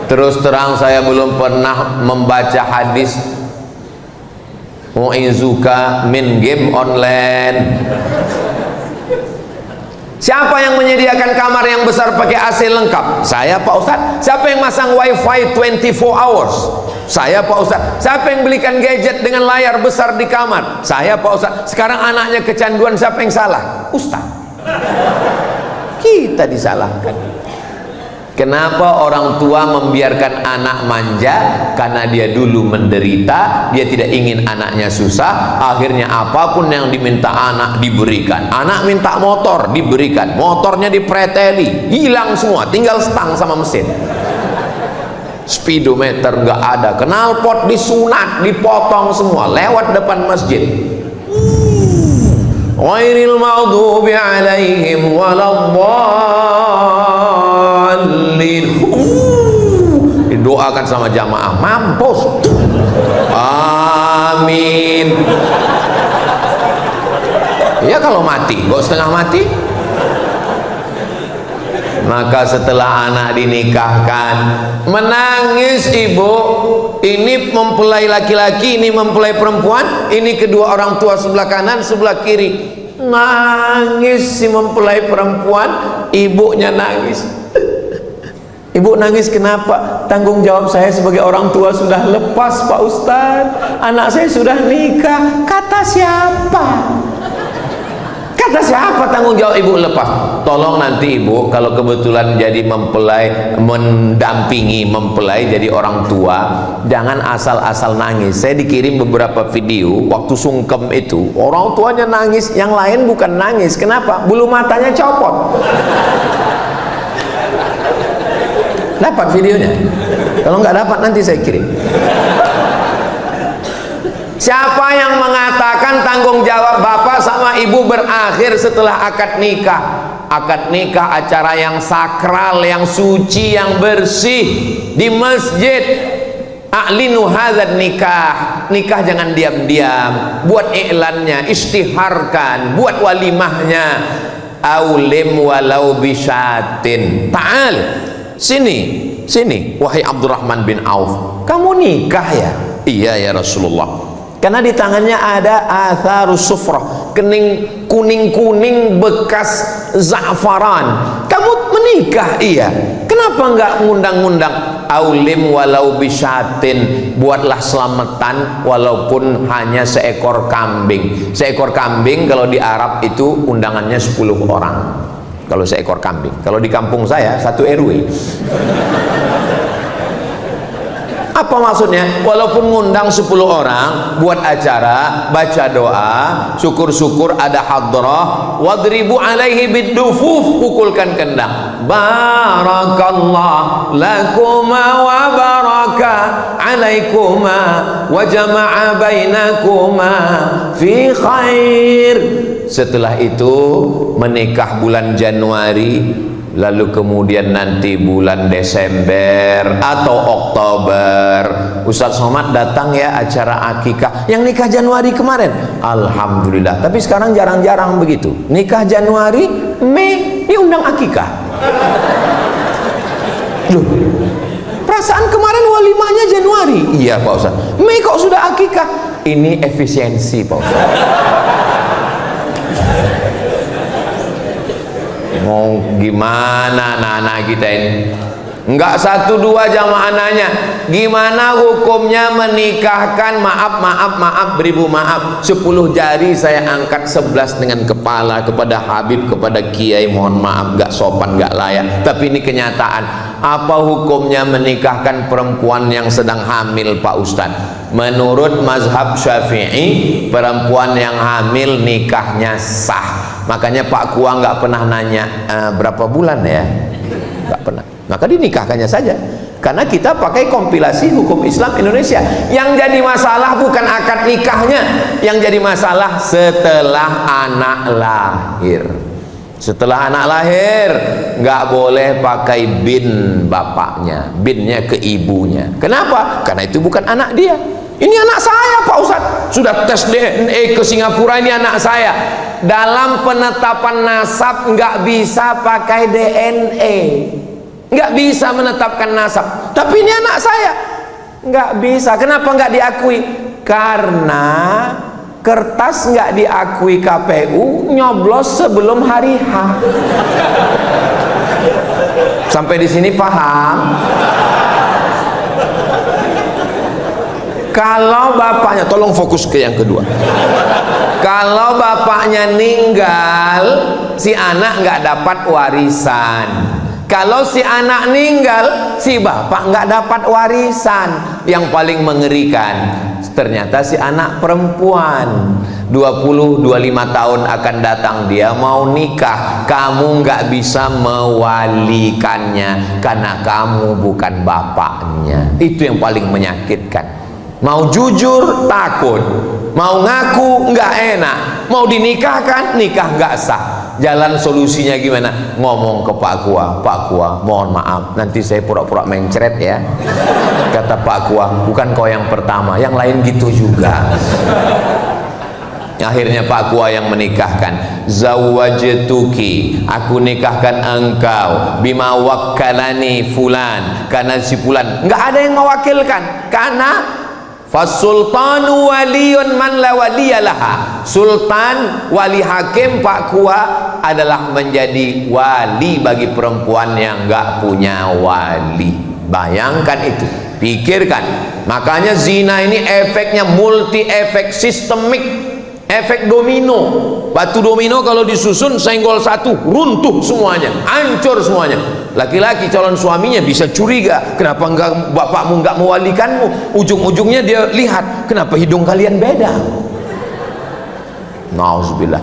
[SPEAKER 2] Terus terang saya belum pernah membaca hadis mu'izuka min game online. Siapa yang menyediakan kamar yang besar pakai AC lengkap? Saya Pak Ustadz. Siapa yang masang wifi 24 hours? Saya Pak Ustadz. Siapa yang belikan gadget dengan layar besar di kamar? Saya Pak Ustadz. Sekarang anaknya kecanduan, siapa yang salah? Ustadz. Kita disalahkan. Kenapa orang tua membiarkan anak manja? Karena dia dulu menderita, dia tidak ingin anaknya susah. Akhirnya apapun yang diminta anak diberikan. Anak minta motor, diberikan. Motornya dipreteli, hilang semua, tinggal stang sama mesin. Speedometer nggak ada, knalpot disunat, dipotong semua, lewat depan masjid. Ghairil maghdubi alaihim waladdallin. Didoakan sama jamaah, mampus. Amin. Ya kalau mati, kok setengah mati? Maka setelah anak dinikahkan, menangis ibu. Ini mempelai laki-laki, ini mempelai perempuan, ini kedua orang tua sebelah kanan, sebelah kiri. Nangis si mempelai perempuan, ibunya nangis. Ibu nangis kenapa? Tanggung jawab saya sebagai orang tua sudah lepas Pak Ustadz. Anak saya sudah nikah. Kata siapa? Kata siapa tanggung jawab ibu lepas? Tolong nanti ibu kalau kebetulan jadi mempelai, mendampingi mempelai jadi orang tua, jangan asal-asal nangis. Saya dikirim beberapa video waktu sungkem itu, orang tuanya nangis, yang lain bukan nangis. Kenapa? Bulu matanya copot. Dapat videonya? Kalau nggak dapat nanti saya kirim. Siapa yang mengatakan tanggung jawab bapak sama ibu berakhir setelah akad nikah? Akad nikah acara yang sakral, yang suci, yang bersih di masjid. A'linu hadzal nikah. Nikah jangan diam-diam. Buat iklannya, istiharkan, buat walimahnya. Aulim walau bisyatin. Ta'al. Sini, wahai Abdurrahman bin Auf. Kamu nikah ya? Iya ya Rasulullah. Karena di tangannya ada atharus sufrah, kuning-kuning bekas za'faran. Kamu menikah? Iya. Kenapa enggak ngundang-ngundang? Aulim walau bisyatin, buatlah selamatan walaupun hanya seekor kambing. Seekor kambing kalau di Arab itu undangannya 10 orang. Kalau seekor kambing. Kalau di kampung saya 1 RW. Apa maksudnya? Walaupun ngundang 10 orang, buat acara, baca doa, syukur-syukur ada hadrah, wadribu alaihi biddufuf, pukulkan kendang. Barakallah lakuma wa baraka alaikuma wa jama'a bainakuma fi khair. Setelah itu menikah bulan Januari, lalu kemudian nanti bulan Desember atau Oktober, Ustaz Somad datang ya acara akikah. Yang nikah Januari kemarin, alhamdulillah. Tapi sekarang jarang-jarang begitu. Nikah Januari, Mei diundang akikah. Loh, perasaan kemarin walimahnya Januari. Iya Pak Ustaz. Mei kok sudah akikah? Ini efisiensi Pak Ustaz. Mau gimana anak-anak kita ini? Enggak 1 2 jamaah nanya, gimana hukumnya menikahkan, maaf beribu maaf, 10 jari saya angkat 11 dengan kepala kepada Habib, kepada Kiai, mohon maaf enggak sopan, enggak layak, tapi ini kenyataan. Apa hukumnya menikahkan perempuan yang sedang hamil Pak Ustadz? Menurut mazhab Syafi'i, perempuan yang hamil nikahnya sah. Makanya Pak Kua nggak pernah nanya berapa bulan ya, nggak pernah. Maka dinikahkannya saja. Karena kita pakai kompilasi hukum Islam Indonesia. Yang jadi masalah bukan akad nikahnya, yang jadi masalah setelah anak lahir. Setelah anak lahir nggak boleh pakai bin bapaknya, binnya ke ibunya. Kenapa? Karena itu bukan anak dia. Ini anak saya Pak Ustadz, sudah tes DNA ke Singapura, ini anak saya. Dalam penetapan nasab nggak bisa pakai DNA, nggak bisa menetapkan nasab. Tapi ini anak saya, nggak bisa. Kenapa nggak diakui? Karena kertas nggak diakui KPU, nyoblos sebelum hari H. Sampai di sini paham? Kalau bapaknya, tolong fokus ke yang kedua. Kalau bapaknya meninggal, si anak nggak dapat warisan. Kalau si anak meninggal, si bapak nggak dapat warisan. Yang paling mengerikan, ternyata si anak perempuan 20-25 tahun akan datang, dia mau nikah, kamu nggak bisa mewalikannya karena kamu bukan bapaknya. Itu yang paling menyakitkan. Mau jujur takut, mau ngaku nggak enak, mau dinikahkan nikah nggak sah. Jalan solusinya gimana? Ngomong ke Pak Kua, Pak Kua mohon maaf, nanti saya pura-pura mencret ya. Kata Pak Kua, bukan kau yang pertama, yang lain gitu juga. Akhirnya Pak Kua yang menikahkan. Zawwajtuki, aku nikahkan engkau, bima wakkalani fulan, karena si fulan. Nggak ada yang mewakilkan, karena fasultanu waliyun man la waliyalaha. Sultan, wali hakim Pak Kua adalah menjadi wali bagi perempuan yang nggak punya wali. Bayangkan itu, pikirkan. Makanya zina ini efeknya multi efek, sistemik, efek domino. Batu domino kalau disusun senggol satu, runtuh semuanya, hancur semuanya. Laki-laki calon suaminya bisa curiga, kenapa enggak bapakmu enggak mewalikanmu? Ujung-ujungnya dia lihat, kenapa hidung kalian beda? Nauzubillah.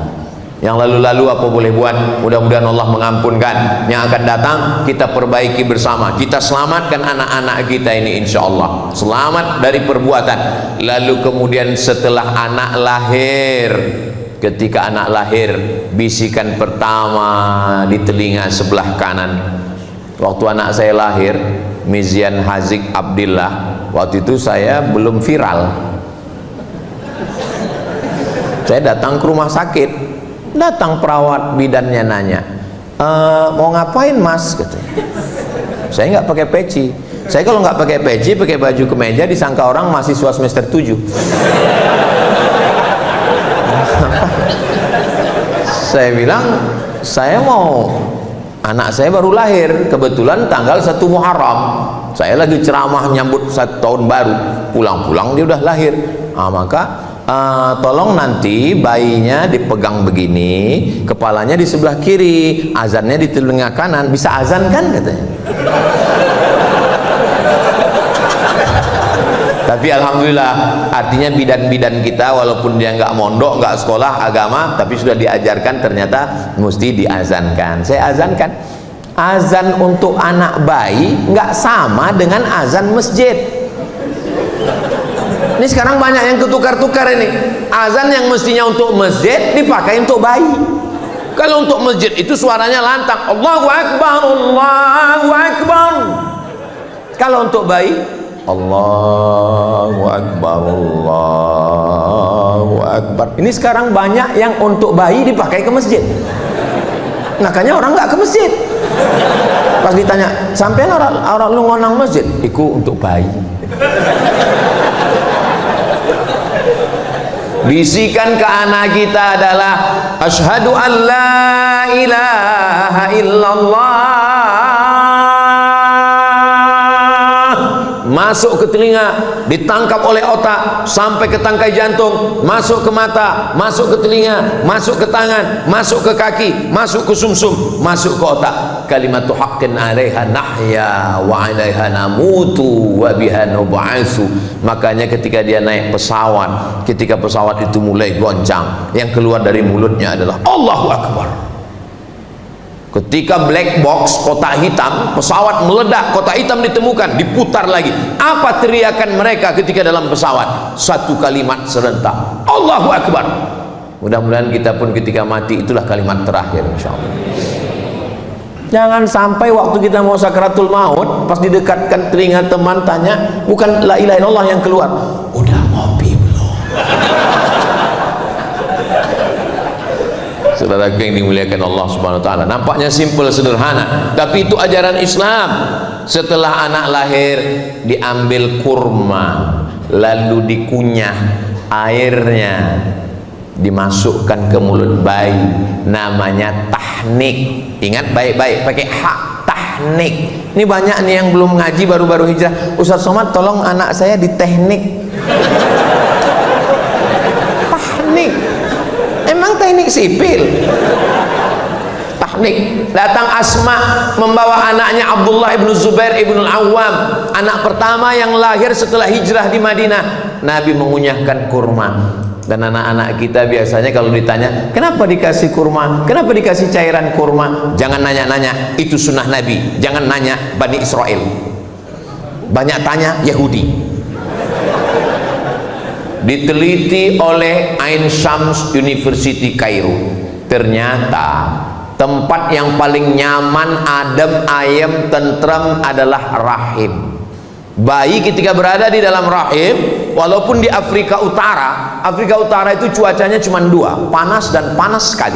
[SPEAKER 2] Yang lalu-lalu apa boleh buat, mudah-mudahan Allah mengampunkan. Yang akan datang kita perbaiki bersama, kita selamatkan anak-anak kita ini, insya Allah selamat dari perbuatan. Lalu kemudian setelah anak lahir, ketika anak lahir, bisikan pertama di telinga sebelah kanan. Waktu anak saya lahir, Mizian Hazik Abdillah, waktu itu saya belum viral. Saya datang ke rumah sakit, datang perawat bidannya nanya, mau ngapain mas? Katanya. Saya nggak pakai peci. Saya kalau nggak pakai peci, pakai baju kemeja, disangka orang mahasiswa semester 7. Saya bilang, saya mau, anak saya baru lahir, kebetulan tanggal 1 Muharram, saya lagi ceramah nyambut 1 tahun baru, pulang-pulang dia udah lahir. Maka tolong nanti bayinya dipegang begini, kepalanya di sebelah kiri, azannya di telinga kanan. Bisa azan kan katanya. Tapi alhamdulillah, artinya bidan-bidan kita walaupun dia nggak mondok, nggak sekolah agama, tapi sudah diajarkan ternyata mesti diazankan. Saya azankan. Azan untuk anak bayi nggak sama dengan azan masjid. Ini sekarang banyak yang ketukar-tukar ini. Azan yang mestinya untuk masjid dipakai untuk bayi. Kalau untuk masjid itu suaranya lantang, Allahu Akbar, Allahu Akbar. Kalau untuk bayi, Allahu Akbar, Allahu Akbar. Ini sekarang banyak yang untuk bayi dipakai ke masjid. Makanya orang nggak ke masjid. Pas ditanya, sampean orang lu ngonang masjid? Iku untuk bayi. Bisikan ke anak kita adalah asyhadu an la ilaha illallah, masuk ke telinga, ditangkap oleh otak sampai ke tangkai jantung, masuk ke mata, masuk ke telinga, masuk ke tangan, masuk ke kaki, masuk ke sumsum, masuk ke otak. Kalimatu haqqin 'alaiha nahya wa 'alaiha namutu wa biha nub'atsu. Makanya ketika dia naik pesawat, ketika pesawat itu mulai goncang, yang keluar dari mulutnya adalah Allahu Akbar. Ketika black box, kotak hitam, pesawat meledak, kotak hitam ditemukan, diputar lagi. Apa teriakan mereka ketika dalam pesawat? Satu kalimat serentak, Allahu Akbar. Mudah-mudahan kita pun ketika mati itulah kalimat terakhir, insyaallah. Jangan sampai waktu kita mau sakaratul maut, pas didekatkan telinga teman tanya, bukan la ilaha illallah yang keluar, udah ngopi belum? Saudaraku yang dimuliakan Allah Subhanahu wa taala, nampaknya simpel sederhana, tapi itu ajaran Islam. Setelah anak lahir, diambil kurma, lalu dikunyah airnya, dimasukkan ke mulut bayi, namanya tahnik. Ingat baik-baik, pakai hak, tahnik. Ini banyak nih yang belum ngaji, baru-baru hijrah. Ustaz Somad tolong anak saya di teknik. Tahnik, emang teknik sipil? Tahnik. Datang Asma membawa anaknya Abdullah ibnu Zubair ibnu Al-Awwam, anak pertama yang lahir setelah hijrah di Madinah. Nabi mengunyahkan kurma. Dan anak-anak kita biasanya kalau ditanya, kenapa dikasih kurma, kenapa dikasih cairan kurma, jangan nanya-nanya, itu sunnah Nabi. Jangan nanya Bani Israel, banyak tanya Yahudi. Diteliti oleh Ain Shams University Kairo, ternyata tempat yang paling nyaman, adem, ayem, tentram adalah rahim. Bayi ketika berada di dalam rahim, walaupun di Afrika Utara itu cuacanya cuma 2, panas dan panas sekali,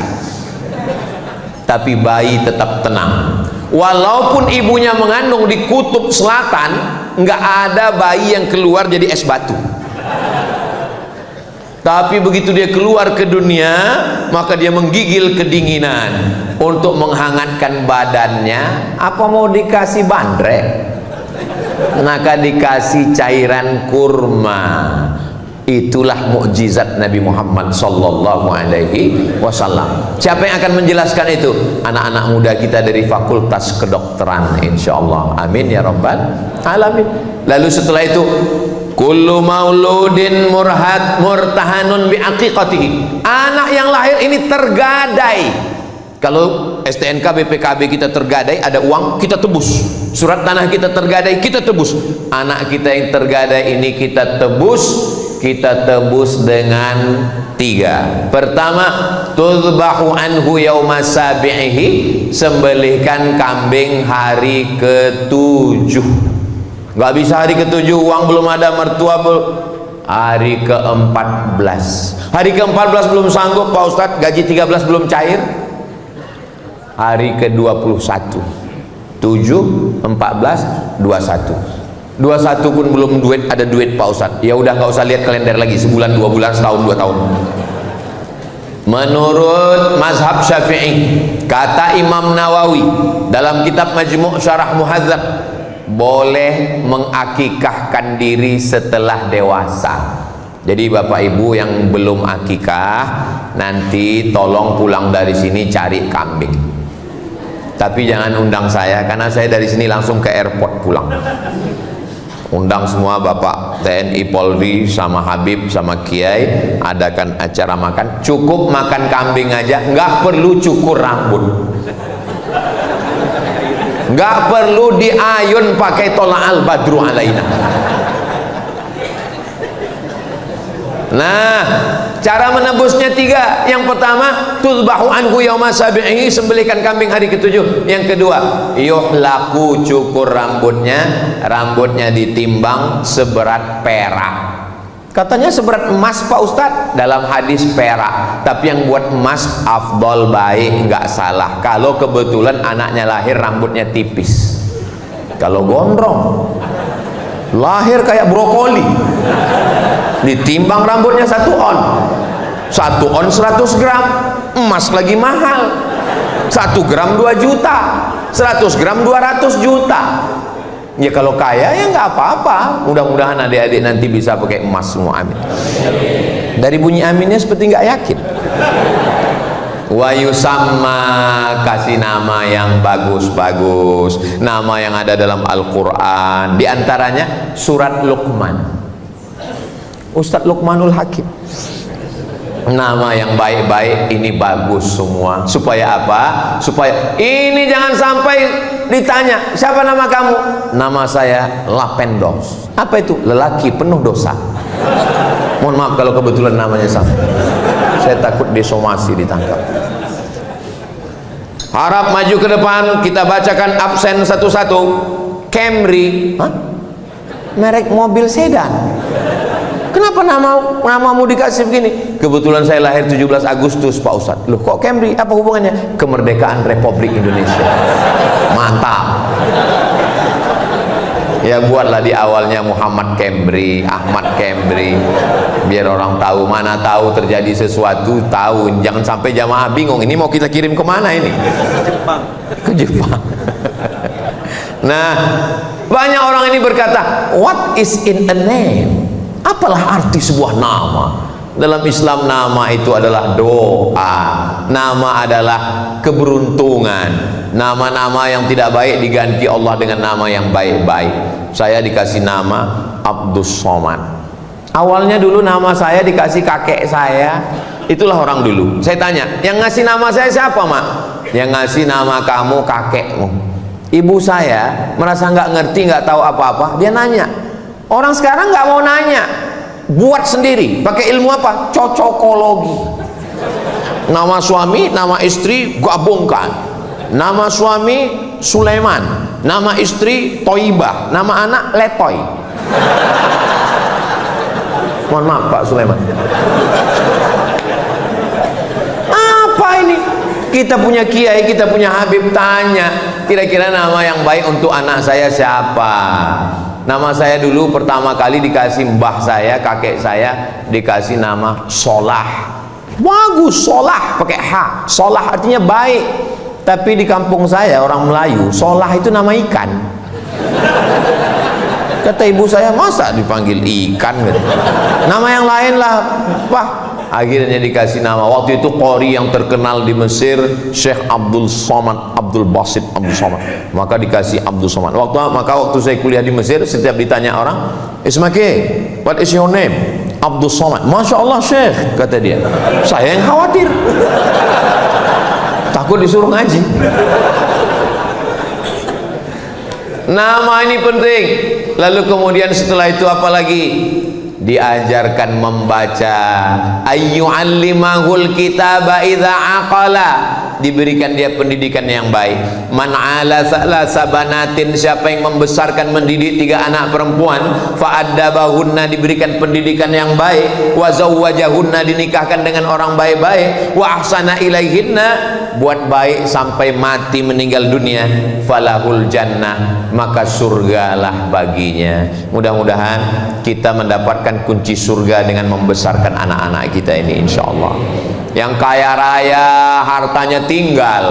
[SPEAKER 2] tapi bayi tetap tenang. Walaupun ibunya mengandung di kutub selatan, nggak ada bayi yang keluar jadi es batu. Tapi begitu dia keluar ke dunia, maka dia menggigil kedinginan. Untuk menghangatkan badannya, apa mau dikasih bandrek? Maka dikasih cairan kurma. Itulah mukjizat Nabi Muhammad sallallahu alaihi wasallam. Siapa yang akan menjelaskan itu? Anak-anak muda kita dari Fakultas Kedokteran, insyaallah. Amin ya rabbal alamin. Lalu setelah itu kullu mauludin murtahanun bi aqiqatihi. Anak yang lahir ini tergadai. Kalau STNK BPKB kita tergadai, ada uang, kita tebus. Surat tanah kita tergadai, kita tebus. Anak kita yang tergadai ini kita tebus dengan 3. Pertama, tuzbahu anhu yauma sabi'ihi, sembelihkan kambing hari ke-7. Gak bisa hari ke-7, uang belum ada, mertua belum. Hari ke-14. Hari ke-14 belum sanggup Pak Ustadz, gaji 13 belum cair. Hari ke-21. 7, 14, 21. 21 pun belum ada duit Pak Ustadz. Ya udah nggak usah lihat kalender lagi, sebulan, 2 bulan, setahun, 2 tahun. Menurut mazhab Syafi'i, kata Imam Nawawi dalam kitab Majmu' Syarah Muhadzab, boleh mengakikahkan diri setelah dewasa. Jadi Bapak Ibu yang belum akikah, nanti tolong pulang dari sini cari kambing. Tapi jangan undang saya, karena saya dari sini langsung ke airport pulang. Undang semua Bapak TNI Polri sama Habib sama Kiai, adakan acara makan. Cukup makan kambing aja, nggak perlu cukur rambut, nggak perlu diayun pakai tola'al badru alaina. Nah, cara menebusnya 3. Yang pertama, tuzbahu anhu yauma sabi'ihi, sembelihkan kambing hari ke-7. Yang kedua, yuhlaku, cukur rambutnya ditimbang seberat perak. Katanya seberat emas Pak Ustadz, dalam hadis perak. Tapi yang buat emas afdol, baik, nggak salah. Kalau kebetulan anaknya lahir rambutnya tipis. Kalau gondrong, lahir kayak brokoli, ditimbang rambutnya 1 on. 1 on 100 gram, emas lagi mahal. 1 gram 2 juta, 100 gram 200 juta. Ya kalau kaya ya nggak apa-apa. Mudah-mudahan adik-adik nanti bisa pakai emas semua, amin. Dari bunyi aminnya seperti nggak yakin. Wa yusamma, kasih nama yang bagus-bagus, nama yang ada dalam Al-Quran. Di antaranya surat Luqman, Ustadz Luqmanul Hakim. Nama yang baik-baik ini bagus semua. Supaya apa? Supaya ini jangan sampai ditanya, siapa nama kamu? Nama saya Lapendos. Apa itu? Lelaki penuh dosa. Mohon maaf kalau kebetulan namanya sama. Saya takut disomasi, ditangkap. Harap maju ke depan, kita bacakan absen satu-satu. Camry, hah? Merek mobil sedan. Kenapa namamu dikasih begini? Kebetulan saya lahir 17 Agustus Pak Ustadz. Loh kok Camry? Apa hubungannya? Kemerdekaan Republik Indonesia. Mantap. Ya buatlah di awalnya Muhammad Camry, Ahmad Camry, biar orang tahu. Mana tahu terjadi sesuatu, tahu. Jangan sampai jamaah bingung, ini mau kita kirim kemana ini? Jepang. Ke Jepang. Nah, banyak orang ini berkata, what is in a name? Apalah arti sebuah nama? Dalam Islam nama itu adalah doa, nama adalah keberuntungan. Nama-nama yang tidak baik diganti Allah dengan nama yang baik-baik. Saya dikasih nama Abdus Somad. Awalnya dulu nama saya dikasih kakek saya. Itulah orang dulu. Saya tanya, yang ngasih nama saya siapa, Mak? Yang ngasih nama kamu kakekmu. Ibu saya merasa nggak ngerti, nggak tahu apa-apa. Dia nanya. Orang sekarang nggak mau nanya, buat sendiri. Pakai ilmu apa? Cocokologi. Nama suami, nama istri gabungkan. Nama suami Sulaiman, nama istri Toibah, nama anak Letoy. Mohon maaf Pak Sulaiman. Apa ini? Kita punya kiai, kita punya habib, tanya kira-kira nama yang baik untuk anak saya siapa? Nama saya dulu pertama kali dikasih mbah saya, kakek saya dikasih nama Solah. Bagus, Solah pakai H. Solah artinya baik. Tapi di kampung saya orang Melayu, Solah itu nama ikan. Kata ibu saya, masa dipanggil ikan gitu? Nama yang lain lah, Pak. Akhirnya dikasih nama, waktu itu qori yang terkenal di Mesir, Syekh Abdul Somad, Abdul Basit Abdul Somad, maka dikasih Abdul Somad. Maka waktu saya kuliah di Mesir, setiap ditanya orang, Ismake, what is your name? Abdul Somad. Masya Allah Syekh, kata dia. Saya yang khawatir, takut disuruh ngaji. Nama ini penting. Lalu kemudian setelah itu apa lagi? Diajarkan membaca, ayyu'allimahul kitaba idza aqala, diberikan dia pendidikan yang baik. Man ala salasa banatin, siapa yang membesarkan mendidik 3 anak perempuan, fa'addabahunna, diberikan pendidikan yang baik, wa zawwajahunna, dinikahkan dengan orang baik-baik, wa ahsana ilaihinna, buat baik sampai mati meninggal dunia, falahul jannah, maka surgalah baginya. Mudah-mudahan kita mendapatkan kunci surga dengan membesarkan anak-anak kita ini, insyaallah. Yang kaya raya, hartanya tinggal,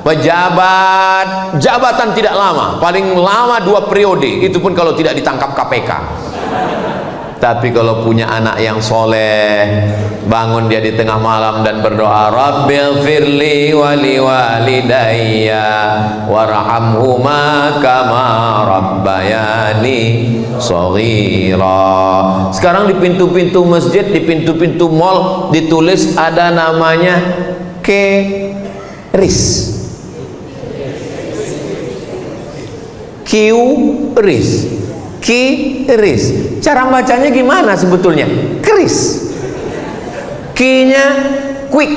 [SPEAKER 2] pejabat, jabatan tidak lama, paling lama 2 periode, itu pun kalau tidak ditangkap KPK. Tapi kalau punya anak yang soleh, bangun dia di tengah malam dan berdoa, Rabbil firli wali walidayya warhamhuma kama rabbayani shaghira. Sekarang di pintu-pintu masjid, di pintu-pintu mall ditulis ada namanya QRIS. QRIS. QRIS. Cara bacanya gimana sebetulnya? Kris. Q-nya quick.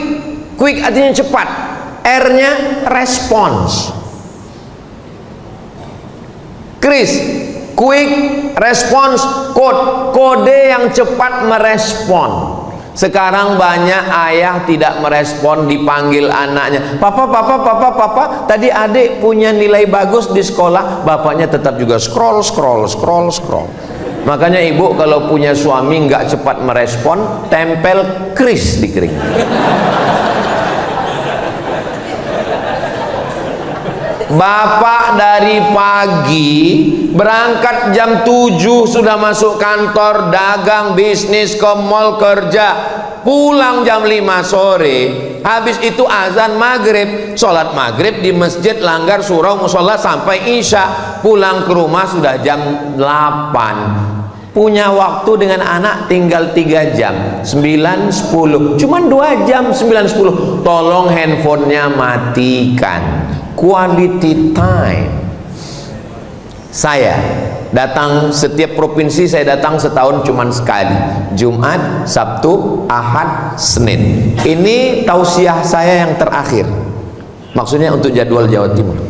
[SPEAKER 2] Quick artinya cepat. R-nya response. Kris, quick response code. Kode yang cepat merespon. Sekarang banyak ayah tidak merespon, dipanggil anaknya, papa, tadi adik punya nilai bagus di sekolah, bapaknya tetap juga scroll. Makanya ibu kalau punya suami nggak cepat merespon, tempel kris di kering. Bapak dari pagi berangkat jam 7 sudah masuk kantor, dagang, bisnis, ke mall, kerja, pulang jam 5 sore. Habis itu azan maghrib, sholat maghrib di masjid, langgar surau musola sampai isya, pulang ke rumah sudah jam 8. Punya waktu dengan anak tinggal 3 jam, 9, 10, cuman 2 jam, 9, 10. Tolong handphonenya matikan. Quality time. Saya datang setiap provinsi, saya datang setahun cuman sekali, Jumat, Sabtu, Ahad, Senin. Ini tausiah saya yang terakhir, maksudnya untuk jadwal Jawa Timur.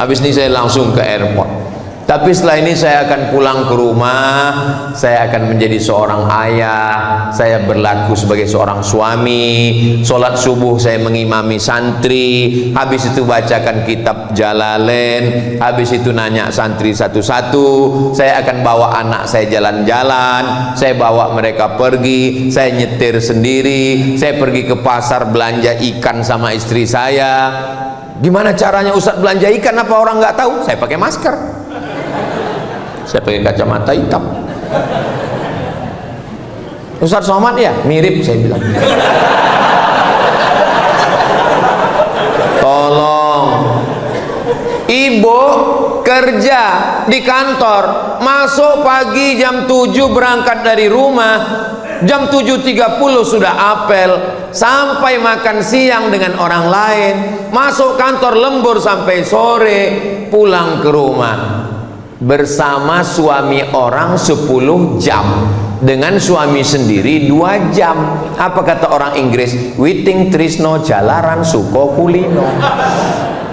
[SPEAKER 2] Habis ini saya langsung ke airport. Tapi setelah ini saya akan pulang ke rumah, saya akan menjadi seorang ayah, saya berlaku sebagai seorang suami, sholat subuh saya mengimami santri, habis itu bacakan kitab Jalalain, habis itu nanya santri satu-satu, saya akan bawa anak saya jalan-jalan, saya bawa mereka pergi, saya nyetir sendiri, saya pergi ke pasar belanja ikan sama istri saya. Gimana caranya Ustadz belanja ikan, apa orang nggak tahu? Saya pakai masker, saya pakai kacamata hitam. Ustadz Somad ya? Mirip, saya bilang. Tolong, ibu kerja di kantor, masuk pagi jam 7 berangkat dari rumah, jam 7.30 sudah apel, sampai makan siang dengan orang lain, masuk kantor lembur sampai sore, pulang ke rumah. Bersama suami orang 10 jam, dengan suami sendiri 2 jam. Apa kata orang Inggris? Witing trisno jalaran suko kulino.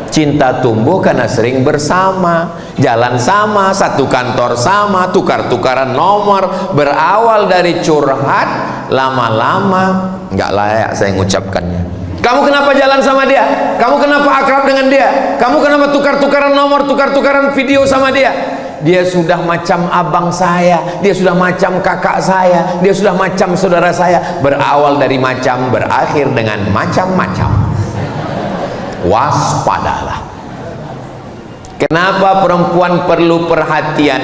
[SPEAKER 2] Cinta tumbuh karena sering bersama, jalan sama, satu kantor sama, tukar-tukaran nomor, berawal dari curhat, lama-lama nggak layak saya mengucapkannya. Kamu kenapa jalan sama dia? Kamu kenapa akrab dengan dia? Kamu kenapa tukar-tukaran nomor, tukar-tukaran video sama dia? Dia sudah macam abang saya, dia sudah macam kakak saya, dia sudah macam saudara saya. Berawal dari macam, berakhir dengan macam-macam. Waspadalah. Kenapa perempuan perlu perhatian?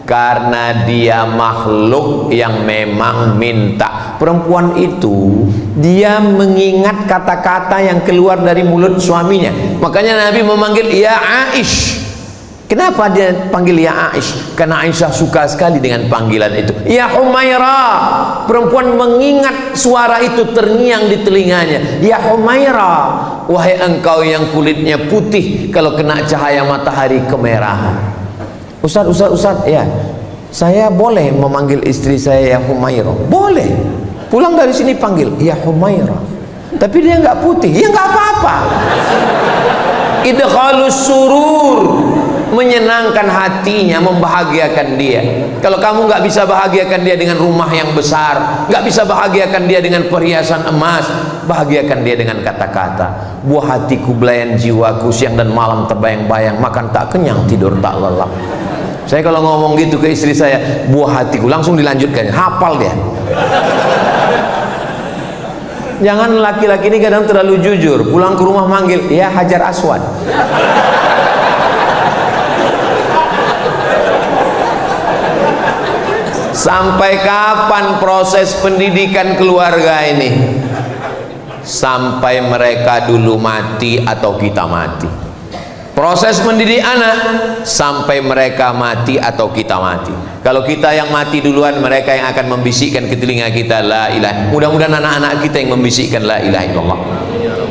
[SPEAKER 2] Karena dia makhluk yang memang minta. Perempuan itu dia mengingat kata-kata yang keluar dari mulut suaminya. Makanya Nabi memanggil ya Aish. Kenapa dia panggil ya Aish? Karena Aisyah suka sekali dengan panggilan itu. Ya Humaira. Perempuan mengingat suara itu terngiang di telinganya. Ya Humaira, wahai engkau yang kulitnya putih, kalau kena cahaya matahari kemerahan. Ustaz, ya, saya boleh memanggil istri saya ya Humaira? Boleh. Pulang dari sini panggil ya Humaira. Tapi dia nggak putih, ya nggak apa-apa. Idkhalus surur, menyenangkan hatinya, membahagiakan dia. Kalau kamu nggak bisa bahagiakan dia dengan rumah yang besar, nggak bisa bahagiakan dia dengan perhiasan emas, bahagiakan dia dengan kata-kata. Buah hatiku, belayan jiwaku, siang dan malam terbayang-bayang, makan tak kenyang, tidur tak lelap. Saya kalau ngomong gitu ke istri saya, buah hatiku, langsung dilanjutkan, hafal dia. Jangan laki-laki ini kadang terlalu jujur, pulang ke rumah manggil ya Hajar Aswad. Sampai kapan proses pendidikan keluarga ini? Sampai mereka dulu mati atau kita mati. Proses mendidik anak sampai mereka mati atau kita mati. Kalau kita yang mati duluan, mereka yang akan membisikkan ke telinga kita la ilaha. Mudah-mudahan anak-anak kita yang membisikkan la ilaha illallah.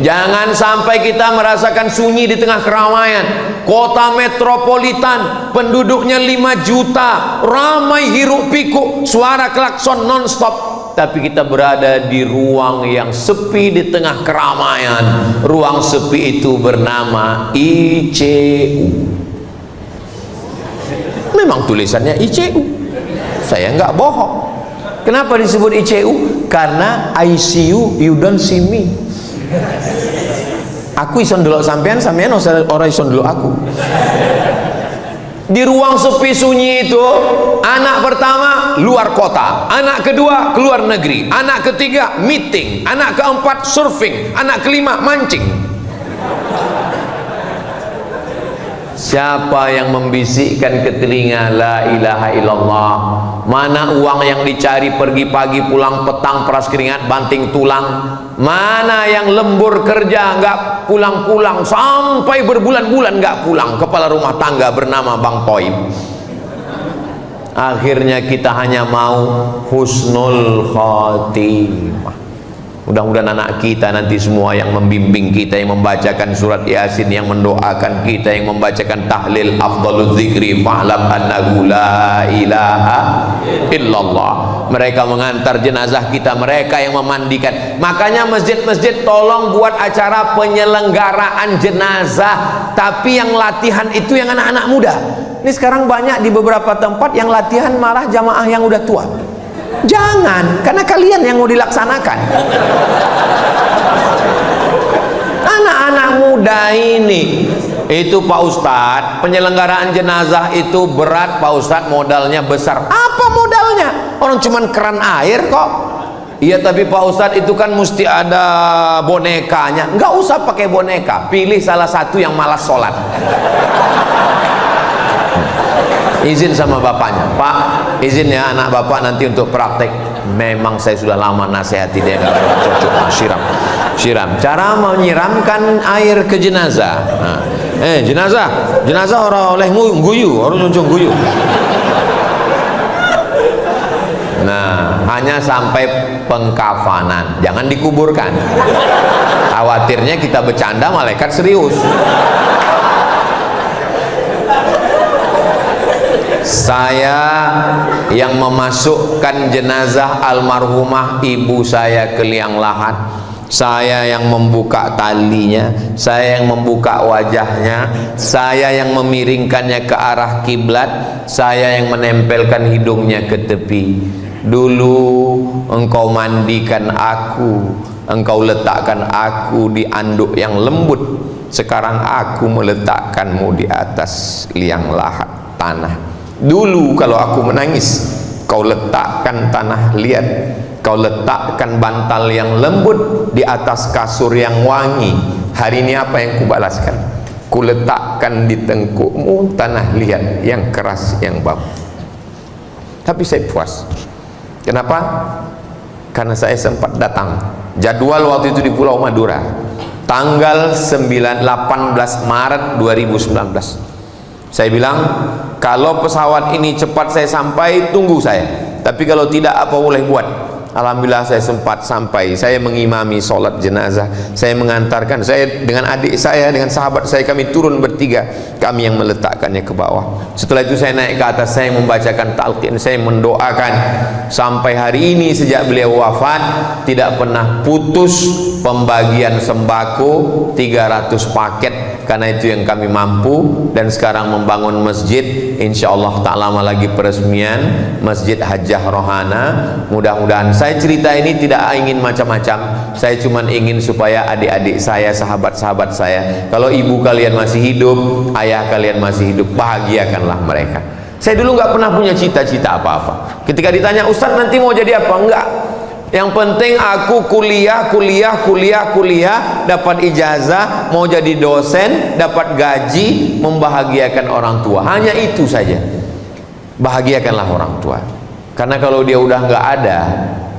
[SPEAKER 2] Jangan sampai kita merasakan sunyi di tengah keramaian. Kota metropolitan, penduduknya 5 juta, ramai hiruk pikuk, suara klakson non-stop. Tapi kita berada di ruang yang sepi di tengah keramaian. Ruang sepi itu bernama ICU. Memang tulisannya ICU, saya nggak bohong. Kenapa disebut ICU? Karena ICU, you don't see me. Aku ison dulu sampean, sampean orang ison dulu aku. Di ruang sepi sunyi itu, anak pertama luar kota, anak kedua keluar negeri, anak ketiga meeting, anak keempat surfing, anak kelima mancing. Siapa yang membisikkan ke telinga la ilaha illallah? Mana uang yang dicari pergi pagi pulang petang, peras keringat banting tulang? Mana yang lembur kerja nggak pulang-pulang sampai berbulan-bulan nggak pulang, kepala rumah tangga bernama Bang Toib? Akhirnya kita hanya mau husnul khotimah. Mudah-mudahan anak kita nanti semua yang membimbing kita, yang membacakan surat Yasin, yang mendoakan kita, yang membacakan tahlil afdhaluz zikri fa'lam annahu la ilaha illallah. Mereka mengantar jenazah kita, mereka yang memandikan. Makanya masjid-masjid tolong buat acara penyelenggaraan jenazah, tapi yang latihan itu yang anak-anak muda. Ini sekarang banyak di beberapa tempat yang latihan malah jamaah yang udah tua. Jangan, karena kalian yang mau dilaksanakan. Anak-anak muda ini, itu Pak Ustadz, penyelenggaraan jenazah itu berat Pak Ustadz, modalnya besar. Apa modalnya? Orang cuman keran air kok. Iya, tapi Pak Ustadz itu kan mesti ada bonekanya. Nggak usah pakai boneka, pilih salah satu yang malas sholat. Izin sama bapaknya, Pak, izin ya anak bapak nanti untuk praktek. Memang saya sudah lama nasihati dia nggak cocok. Siram. Cara menyiramkan air ke jenazah. Nah, jenazah orang oleh guyu, orang nyuncung guyu. Nah, hanya sampai pengkafanan, jangan dikuburkan. Khawatirnya kita bercanda, malaikat serius. Saya yang memasukkan jenazah almarhumah ibu saya ke liang lahat, saya yang membuka talinya, saya yang membuka wajahnya, saya yang memiringkannya ke arah kiblat, saya yang menempelkan hidungnya ke tepi. Dulu engkau mandikan aku, engkau letakkan aku di anduk yang lembut. Sekarang aku meletakkanmu di atas liang lahat tanah. Dulu kalau aku menangis, kau letakkan tanah liat, kau letakkan bantal yang lembut di atas kasur yang wangi. Hari ini apa yang kubalaskan? Ku letakkan di tengkukmu tanah liat yang keras, yang bau. tapi saya puas. Kenapa? Karena saya sempat datang. Jadwal waktu itu di Pulau Madura, tanggal 18 Maret 2019. Saya bilang, kalau pesawat ini cepat saya sampai, tunggu saya. Tapi kalau tidak, apa boleh buat? Alhamdulillah saya sempat sampai. Saya mengimami sholat jenazah, saya mengantarkan, saya dengan adik saya, dengan sahabat saya, kami turun bertiga, kami yang meletakkannya ke bawah. Setelah itu saya naik ke atas, saya membacakan talqin, saya mendoakan. Sampai hari ini sejak beliau wafat, tidak pernah putus pembagian sembako 300 paket, karena itu yang kami mampu. Dan sekarang membangun masjid, insyaallah tak lama lagi peresmian Masjid Hajjah Rohana. Mudah-mudahan, saya cerita ini tidak ingin macam-macam, saya cuma ingin supaya adik-adik saya, sahabat-sahabat saya, kalau ibu kalian masih hidup, ayah kalian masih hidup, bahagiakanlah mereka. Saya dulu nggak pernah punya cita-cita apa-apa. Ketika ditanya, Ustadz nanti mau jadi apa? Enggak. Yang penting aku kuliah, dapat ijazah, mau jadi dosen, dapat gaji, membahagiakan orang tua. Hanya itu saja. Bahagiakanlah orang tua. Karena kalau dia udah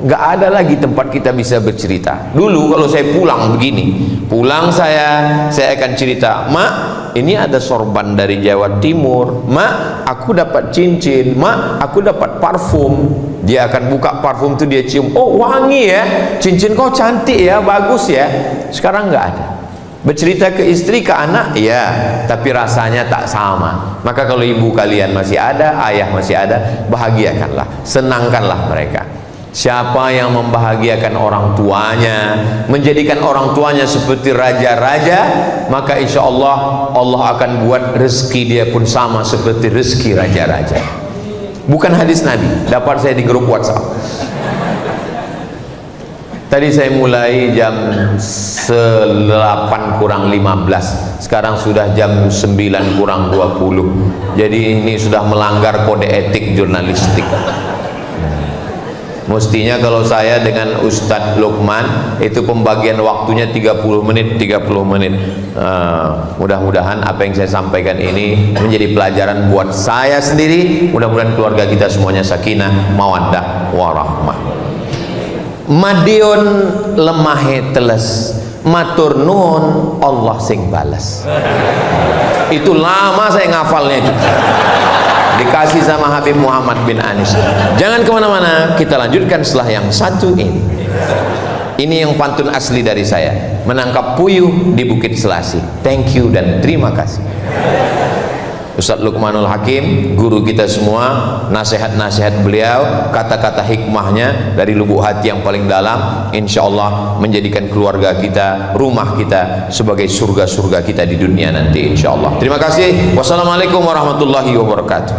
[SPEAKER 2] nggak ada lagi tempat kita bisa bercerita. Dulu kalau saya pulang begini, pulang saya akan cerita, Mak, ini ada sorban dari Jawa Timur, Mak, aku dapat cincin, Mak, aku dapat parfum. Dia akan buka parfum itu, dia cium, oh wangi ya, cincin kau cantik ya, bagus ya. Sekarang nggak ada. Bercerita ke istri, ke anak, ya, tapi rasanya tak sama. Maka kalau ibu kalian masih ada, ayah masih ada, bahagiakanlah, senangkanlah mereka. Siapa yang membahagiakan orang tuanya, menjadikan orang tuanya seperti raja-raja, maka insya Allah, Allah akan buat rezeki dia pun sama seperti rezeki raja-raja. Bukan hadis Nabi, dapat saya di grup WhatsApp. Tadi saya mulai jam 8 kurang 15, sekarang sudah jam 9 kurang 20. Jadi ini sudah melanggar kode etik jurnalistik. Mestinya kalau saya dengan Ustadz Lukman itu pembagian waktunya 30 menit. Mudah-mudahan apa yang saya sampaikan ini menjadi pelajaran buat saya sendiri, mudah-mudahan keluarga kita semuanya sakinah, mawaddah, warahmah. Madiun lemahe teles, matur nuwun Allah sing bales. Itu lama saya ngafalnya itu, dikasih sama Habib Muhammad bin Anis. Jangan kemana-mana, kita lanjutkan setelah yang satu ini. Ini yang pantun asli dari saya, menangkap puyuh di Bukit Selasi. Thank you dan terima kasih. Ustadz Luqmanul Hakim, guru kita semua, nasihat-nasihat beliau, kata-kata hikmahnya dari lubuk hati yang paling dalam, insya Allah menjadikan keluarga kita, rumah kita sebagai surga-surga kita di dunia nanti, insya Allah. Terima kasih. Wassalamualaikum warahmatullahi wabarakatuh.